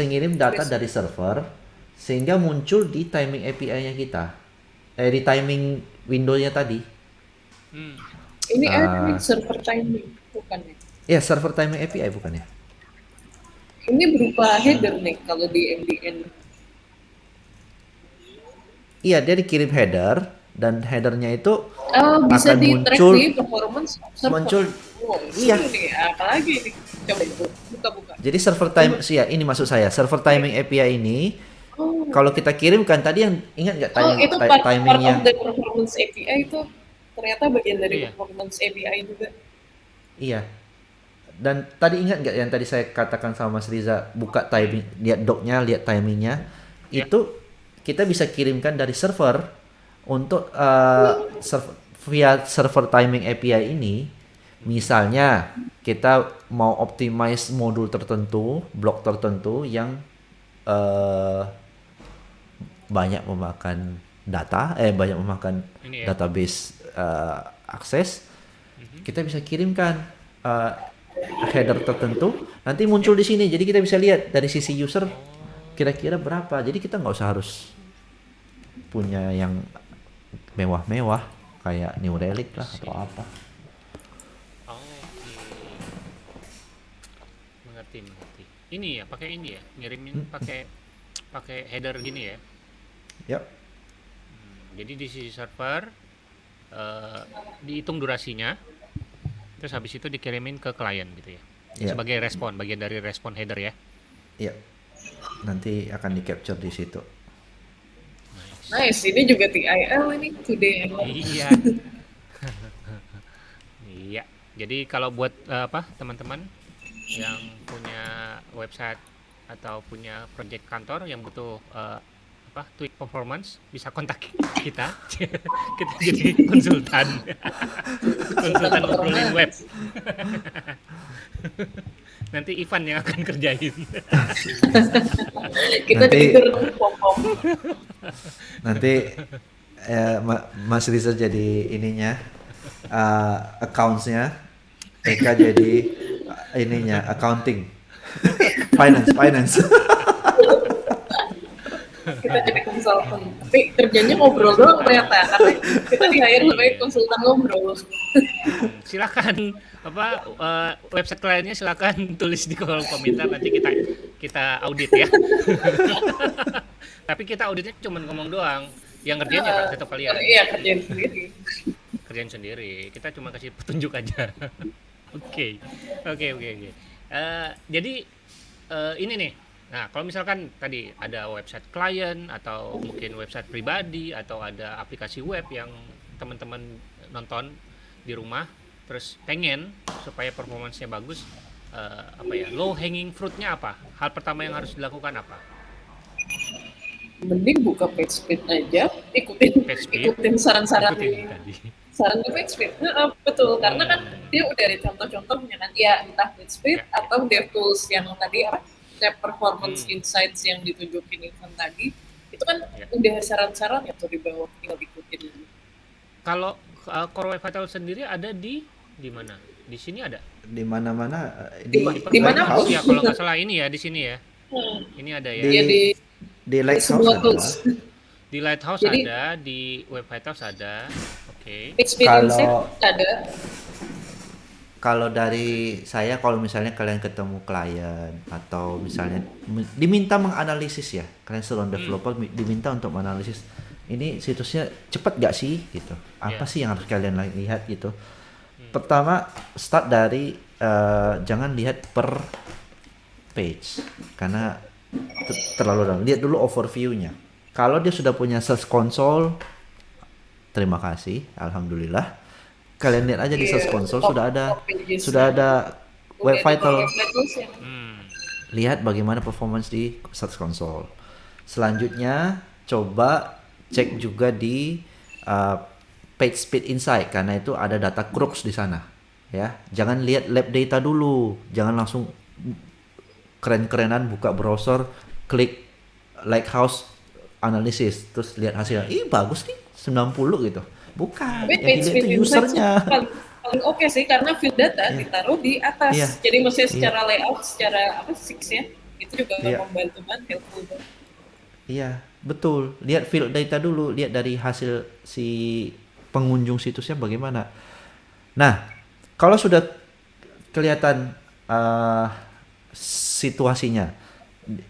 ngirim data dari server sehingga muncul di timing API-nya kita. Di timing window-nya tadi. Ini server timing bukan ya? Ya, server timing API bukan ya? Ini berupa header nih kalau di MDN. Iya, dia dikirim header dan headernya itu Bisa akan di track muncul di performance server. Wow, Iya. seru nih. Apalagi nih? Coba buka-buka. Jadi server time sih ya, ini maksud saya. Server timing API ini Oh, kalau kita kirimkan tadi yang ingat nggak oh itu part of timingnya? the performance API itu ternyata bagian dari Iya. performance API juga. Iya. Dan tadi ingat nggak yang tadi saya katakan sama Mas Riza, buka timing, lihat docnya, lihat timingnya, Ya. itu kita bisa kirimkan dari server untuk via server timing API ini. Misalnya kita mau optimize modul tertentu, blok tertentu yang eh, banyak memakan banyak memakan Ini ya. database akses, kita bisa kirimkan eh, header tertentu, nanti muncul di sini. Jadi kita bisa lihat dari sisi user kira-kira berapa. Jadi kita nggak usah harus punya yang mewah-mewah kayak New Relic lah atau apa. Oh, oke. Mengerti. Ini ya, pakai ini ya, ngirimin pakai header gini ya. Yap. Jadi di sisi server dihitung durasinya, terus habis itu dikirimin ke klien gitu ya. Iya. Sebagai respon, bagian dari respon header ya. Iya. Nanti akan di capture di situ. Nice, ini juga TIL ini today. Iya. Iya. Jadi kalau buat teman-teman yang punya website atau punya project kantor yang butuh tweak performance, bisa kontak kita. Kita jadi konsultan ngobrolin web. Nanti Ivan yang akan kerjain. Kita Nanti- denger pom-pom. Nanti Mas Riza jadi ininya accounts-nya, Eka jadi ininya accounting, finance. Kita jadi konsultan. Tapi kerjanya ngobrol doang ternyata. Karena kita di-hire sebagai konsultan ngobrol. Silakan website kliennya silakan tulis di kolom komentar, nanti kita audit ya. Tapi kita auditnya cuma ngomong doang, yang ngerjain ya tetap kalian. Iya, kerjain sendiri. Kerjain sendiri, kita cuma kasih petunjuk aja. Oke. Jadi ini nih, nah kalau misalkan tadi ada website klien atau mungkin website pribadi atau ada aplikasi web yang teman-teman nonton di rumah, terus pengen supaya performance-nya bagus, low hanging fruit-nya apa? Hal pertama yang harus dilakukan apa? Mending buka PageSpeed aja, ikutin saran-saran Ikutin tadi. saran di PageSpeed. Betul, karena kan dia udah ada contoh-contohnya kan, ya entah PageSpeed atau DevTools yang tadi Lab Performance Insights yang ditunjukin Ivan tadi, itu kan udah saran-saran ya tuh di bawah, tinggal ikutin. Kalau Core Web Vitals sendiri ada di mana? Di sini ada? Di mana-mana Di mana Lighthouse. Ya kalau nggak salah ini ya di sini ya. Ini ada ya. Di Lighthouse sebuah ada. tools. Di Lighthouse Jadi- ada, di Web Vitals ada. Oke. PageSpeed Kalau- Insights ada. Kalau dari saya, kalau misalnya kalian ketemu klien atau misalnya diminta menganalisis ya, kalian seorang developer diminta untuk menganalisis ini situsnya cepat gak sih gitu, apa sih yang harus kalian lihat gitu. Pertama start dari jangan lihat per page karena terlalu dalam, lihat dulu overview-nya. Kalau dia sudah punya Search Console, terima kasih, alhamdulillah. Kalian lihat aja di Search Console sudah ada Web Vital. Lihat bagaimana performance di Search Console. Selanjutnya coba cek juga di PageSpeed Insight karena itu ada data crux di sana. Ya, jangan lihat lab data dulu, jangan langsung keren-kerenan buka browser, klik Lighthouse analysis, terus lihat hasilnya. Ih bagus nih, 90 gitu. Bukan, Tapi yang dilihat itu usernya. paling oke sih karena field data ditaruh di atas. Iya. Jadi maksudnya secara layout, secara six-nya itu juga Iya. membantu banget, helpful banget. Iya, betul. Lihat field data dulu, lihat dari hasil si pengunjung situsnya bagaimana. Nah, kalau sudah kelihatan situasinya,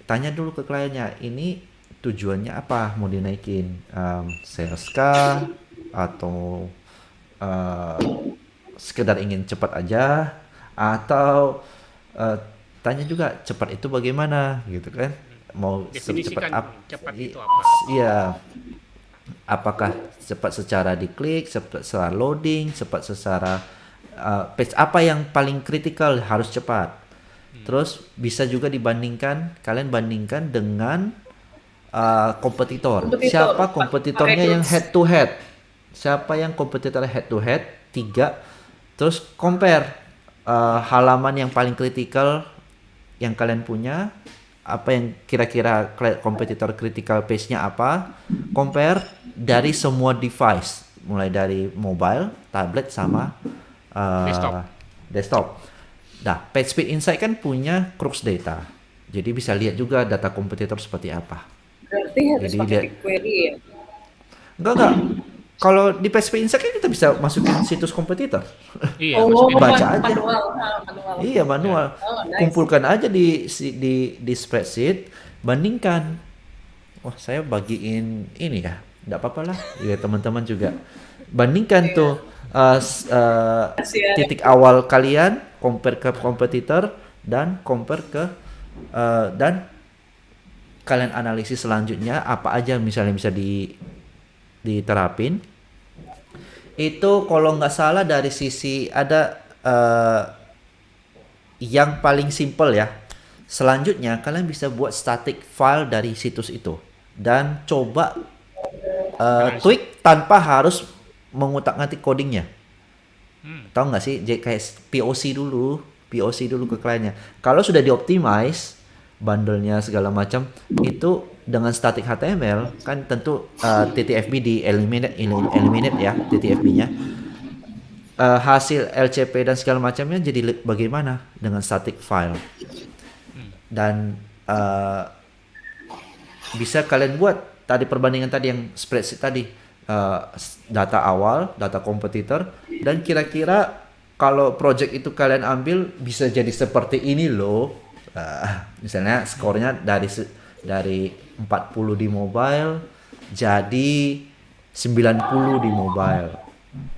tanya dulu ke kliennya, ini tujuannya apa? Mau dinaikin sales kah? Atau sekedar ingin cepat aja, atau eh, tanya juga cepat itu bagaimana gitu kan? Mau secepat Definisikan cepat i- itu apa? iya, apakah cepat secara diklik, cepat secara loading, cepat secara page apa yang paling kritikal harus cepat. Terus bisa juga dibandingkan, kalian bandingkan dengan kompetitor. Kompetitor, Siapa pakai kompetitornya yang Crux. head to head? Siapa yang kompetitor head to head? Tiga. Terus compare halaman yang paling kritikal yang kalian punya, apa yang kira-kira kompetitor critical pace-nya apa, compare dari semua device, mulai dari mobile, tablet sama Desktop. uh, desktop. Nah, PageSpeed Insight kan punya Crux data. Jadi bisa lihat juga data kompetitor seperti apa. Berarti harus Jadi pakai lihat, BigQuery ya. enggak. Kalau di PageSpeed Insight kan kita bisa masukin situs kompetitor. Iya, Oh, masukin Baca aja. aja. manual, manual. Iya, Ya. manual. Oh, nice. Kumpulkan aja di spreadsheet, bandingkan. Wah, saya bagiin ini ya. Enggak apa-apa lah. Ya teman-teman juga. Bandingkan tuh Kasihan. titik awal kalian, compare ke kompetitor dan compare ke dan kalian analisis selanjutnya apa aja misalnya bisa diterapin. Itu kalau nggak salah dari sisi ada yang paling simple ya. Selanjutnya kalian bisa buat static file dari situs itu dan coba Analisis. tweak tanpa harus mengutak-ngatik codingnya. Hmm. Tahu nggak sih, kayak POC dulu ke kliennya. Kalau sudah dioptimize bundle-nya segala macam, itu dengan static HTML kan tentu TTFB di eliminate ya TTFB-nya. Hasil LCP dan segala macamnya jadi bagaimana dengan static file. Dan bisa kalian buat tadi perbandingan tadi yang spreadsheet tadi, data awal, data kompetitor, dan kira-kira kalau project itu kalian ambil bisa jadi seperti ini loh. Misalnya skornya dari 40 di mobile jadi 90 di mobile.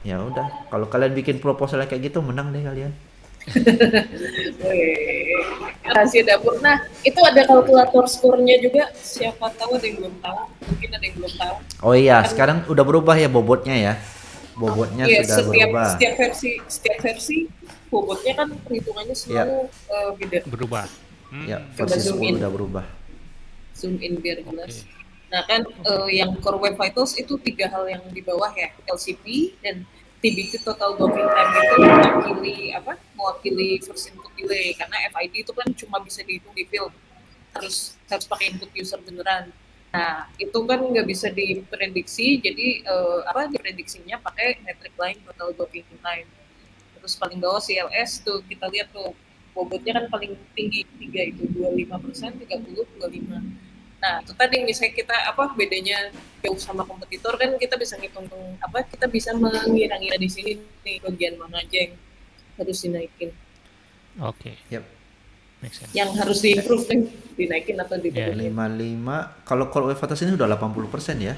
Ya udah, kalau kalian bikin proposal kayak gitu menang deh kalian. Wih, rahasia dapur. Nah, itu ada kalkulator skornya juga. Siapa tahu ada yang belum tahu. Mungkin ada yang belum tahu. Oh iya, Kan, sekarang udah berubah ya bobotnya ya. Bobotnya iya, sudah berubah. setiap versi bobotnya kan perhitungannya Ya, selalu beda. Berubah. ya, Coba versi zoom 10 in. udah berubah. Zoom in biar jelas. Oke. Nah kan yang Core Web Vitals itu 3 hal yang di bawah ya, LCP dan TBQ Total Docking Time itu mewakili first input delay, karena FID itu kan cuma bisa dihitung di field, harus pakai input user beneran. Nah itu kan nggak bisa diprediksi, jadi diprediksinya pakai metric line Total Docking Time. Terus paling bawah CLS tuh kita lihat tuh bobotnya kan paling tinggi 3 itu 25%, 30, 25. Nah, itu tadi misalnya kita bedanya jauh sama kompetitor kan kita bisa ngitung kita bisa mengira-ngira di sini nih bagian mana aja yang harus dinaikin. Oke. Yap. Make sense. Yang harus di-improve kan dinaikin atau diturunin. 55. Kalau Core Web Vitals ini udah 80% ya.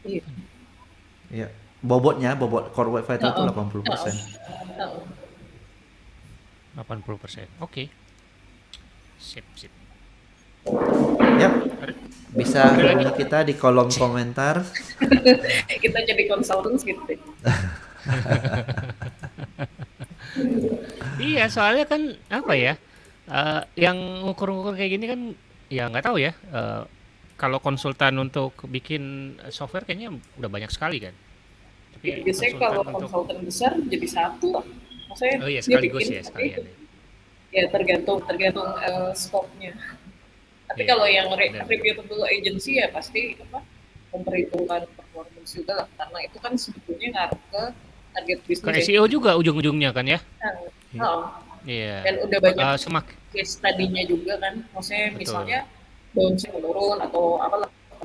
Iya. Ya. Bobot Core Web Vitals itu 80%. 80%. Oke. Sip. Yap. Bisa hubungi kita di kolom komentar. Kita jadi konsultan gitu deh. Iya, soalnya kan apa ya? Yang ngukur-ngukur kayak gini kan ya nggak tahu ya. Kalau konsultan untuk bikin software kayaknya udah banyak sekali kan. Tapi Biasanya kalau konsultan untuk konsultan besar jadi satu. Maksudnya oh iya dia sekaligus bikin, ya tapi sekalian. ya tergantung scope-nya. Tapi Iya, kalau yang benar. reputable agency ya pasti memperhitungkan performance juga lah, karena itu kan sebetulnya ngaruh ke target Ke bisnis ya. SEO juga ujung-ujungnya kan ya. Dan Iya. udah banyak Semakin case study-nya juga kan, maksudnya betul. misalnya bounce menurun atau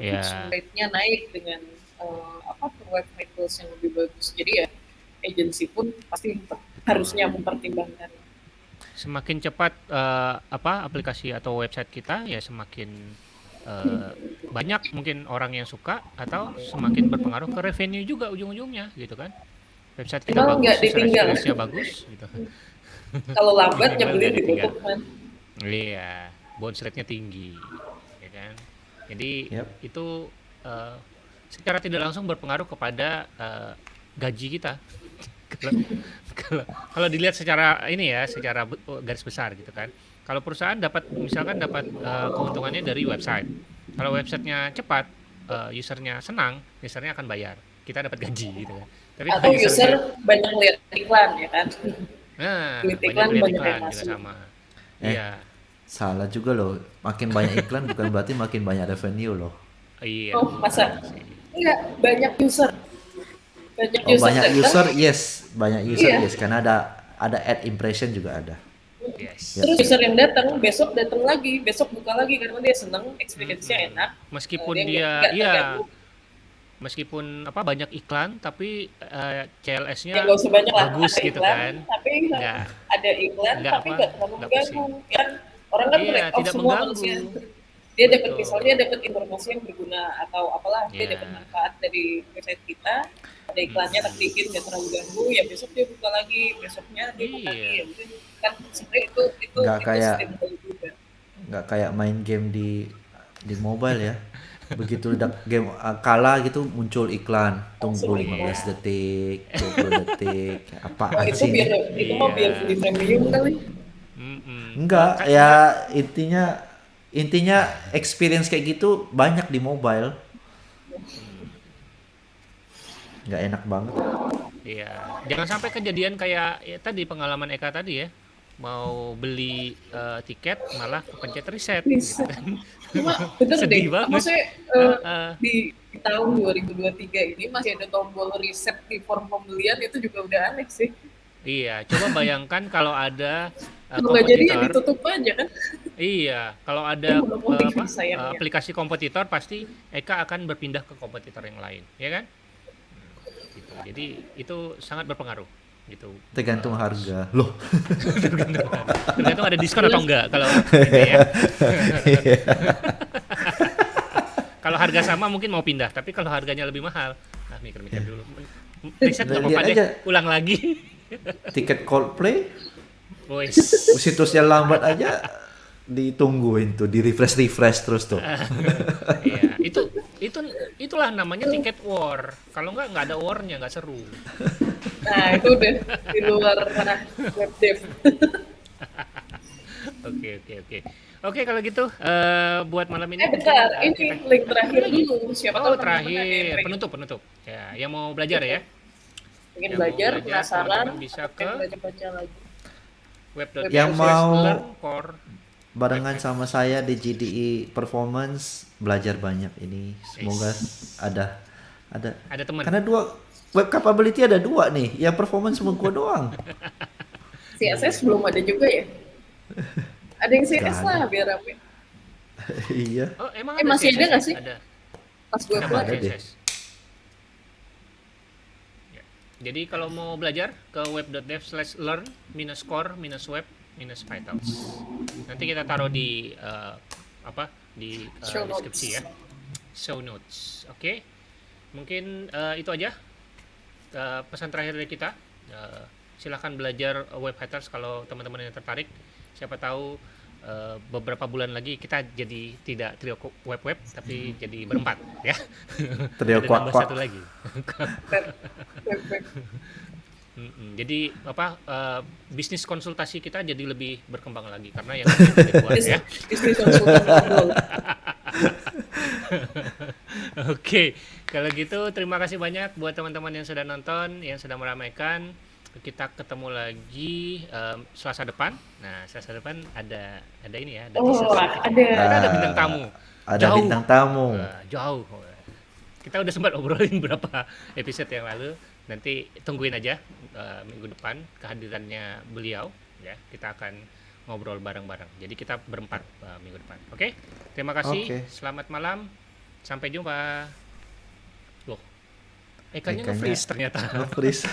Iya. conversion rate-nya naik dengan web vitals yang lebih bagus. Jadi ya agency pun pasti harusnya mempertimbangkan. Semakin cepat aplikasi atau website kita ya semakin banyak mungkin orang yang suka atau semakin berpengaruh ke revenue juga ujung-ujungnya gitu kan. Website kita Email nggak bagus, user ditinggal. experience-nya bagus gitu. Kalau lambat Email nyebelin nggak ditinggal. ditutup kan. Iya, bounce rate-nya tinggi, ya kan? Jadi Yap. itu eh, secara tidak langsung berpengaruh kepada gaji kita. Kalau kalau kalau dilihat secara ini ya, secara garis besar gitu kan. Kalau perusahaan dapat misalkan dapat keuntungannya dari website. Kalau websitenya cepat, usernya senang, usernya akan bayar. Kita dapat gaji gitu kan. Tapi kalau Atau usernya, user banyak lihat iklan ya kan. nah Duit banyak iklan lihat banyak yang iklan juga masuk. sama. Eh, Iya, salah juga loh. Makin banyak iklan bukan berarti makin banyak revenue loh. iya Oh, masa? betul sih. Enggak, banyak user. Banyak Oh, user banyak datang, user, yes. Banyak user, iya. yes. Karena ada ad impression juga ada. Yes. Yap, Terus yap. user yang datang, besok datang lagi, besok buka lagi karena dia seneng, experience-nya enak. Meskipun Dia dia, nggak iya, terganggu. meskipun apa banyak iklan, tapi Ya CLS-nya nggak usah banyak lah, bagus ada gitu iklan, kan. tapi Nggak, ada iklan, nggak tapi apa, nggak terlalu nggak mengganggu. pusing. Kan orang kan Iya, break off tidak semua mengganggu. manusia. Dia dapat misalnya Betul. dapat informasi yang berguna atau apalah, dia dapat Iya. manfaat dari website kita. Ada iklannya tapi dikit nggak terlalu ganggu, ya besok dia buka lagi, besoknya dia buka lagi, Iya. ya udah. Kan sebenarnya itu Nggak kayak sustainable juga. nggak kayak main game di mobile ya. Begitu udah game kalah gitu muncul iklan, Langsung tunggu iklan. 15 detik, 20 detik. Wah, Apaan itu sih biar ini? itu mah biar beli Iya. premium kali. Enggak, Kak, ya intinya experience kayak gitu banyak di mobile. Nggak enak banget. iya. Jangan sampai kejadian kayak ya, tadi pengalaman Eka tadi ya. Mau beli tiket malah kepencet reset gitu Bisa. kan. Cuma bener deh, Sedih banget. maksudnya Heeh. di tahun 2023 ini masih ada tombol reset di form pembelian itu juga udah aneh sih. Iya, coba bayangkan kalau ada Kalau nggak jadi ya kompetitor. ditutup aja kan. Iya, kalau ada Itu monopoli apa kan sayangnya. aplikasi kompetitor pasti Eka akan berpindah ke kompetitor yang lain, ya kan? Gitu. Jadi itu sangat berpengaruh gitu. Tergantung harga. Loh. Tergantung ada diskon atau enggak kalau ini ya. Kalau harga sama mungkin mau pindah, tapi kalau harganya lebih mahal, nah mikir-mikir dulu. Riset nggak apa-apa Lihat deh, aja. ulang lagi. Tiket Coldplay Wes. situsnya lambat aja ditungguin tuh, di refresh terus tuh. Iya, itulah namanya tiket war. Kalau nggak ada warnya, nggak seru. Nah itu udah di luar ranah web dev. Oke. Oke, kalau gitu buat malam ini mungkin Bentar, ini kita link terakhir lagi. dulu. Siapa Oh, tahu teman-teman ada yang terakhir pengen, penutup. Ya, yang mau belajar ya. pengen Yang mau belajar, belajar penasaran, teman-teman bisa ke pengen baca-baca lagi. Yang mau web.dev/learncore. barengan sama saya di GDE Performance belajar banyak ini. Semoga ada Ada teman. karena web capability ada dua nih. Yang performance cuma gua doang. CSS belum ada juga ya? Ada yang CSS Nggak lah ada. biar rame. Iya. Oh, emang masih ada CSS? nggak sih? Ada. Pas gue Kenapa apply. Ada deh. CSS? Ya. Jadi kalau mau belajar ke web.dev/learn-core-web-vitals. Nanti kita taruh di di Show notes. deskripsi ya. Show notes. Oke. Mungkin itu aja pesan terakhir dari kita. Silahkan belajar web vitals kalau teman-teman yang tertarik. Siapa tahu beberapa bulan lagi kita jadi tidak trio web tapi jadi berempat ya. Trio Ada nambah kuak-kuak. satu lagi. Web. Jadi bisnis konsultasi kita jadi lebih berkembang lagi karena yang lebih kuat ya. Bisnis konsultan ngobrol. Oke, kalau gitu terima kasih banyak buat teman-teman yang sudah nonton, yang sudah meramaikan. Kita ketemu lagi Selasa depan. Nah, Selasa depan ada ini ya, ada Oh, teaser sedikit. ada. Kita ada bintang tamu. Ada Jauh. bintang tamu. Jauh. Kita udah sempat obrolin beberapa episode yang lalu. Nanti tungguin aja minggu depan kehadirannya beliau ya. Kita akan ngobrol bareng-bareng. Jadi kita berempat minggu depan. Oke? Terima kasih. Oke. Selamat malam. Sampai jumpa. Loh. Ekanya Ekanya nge-freeze ternyata. Nge-freeze.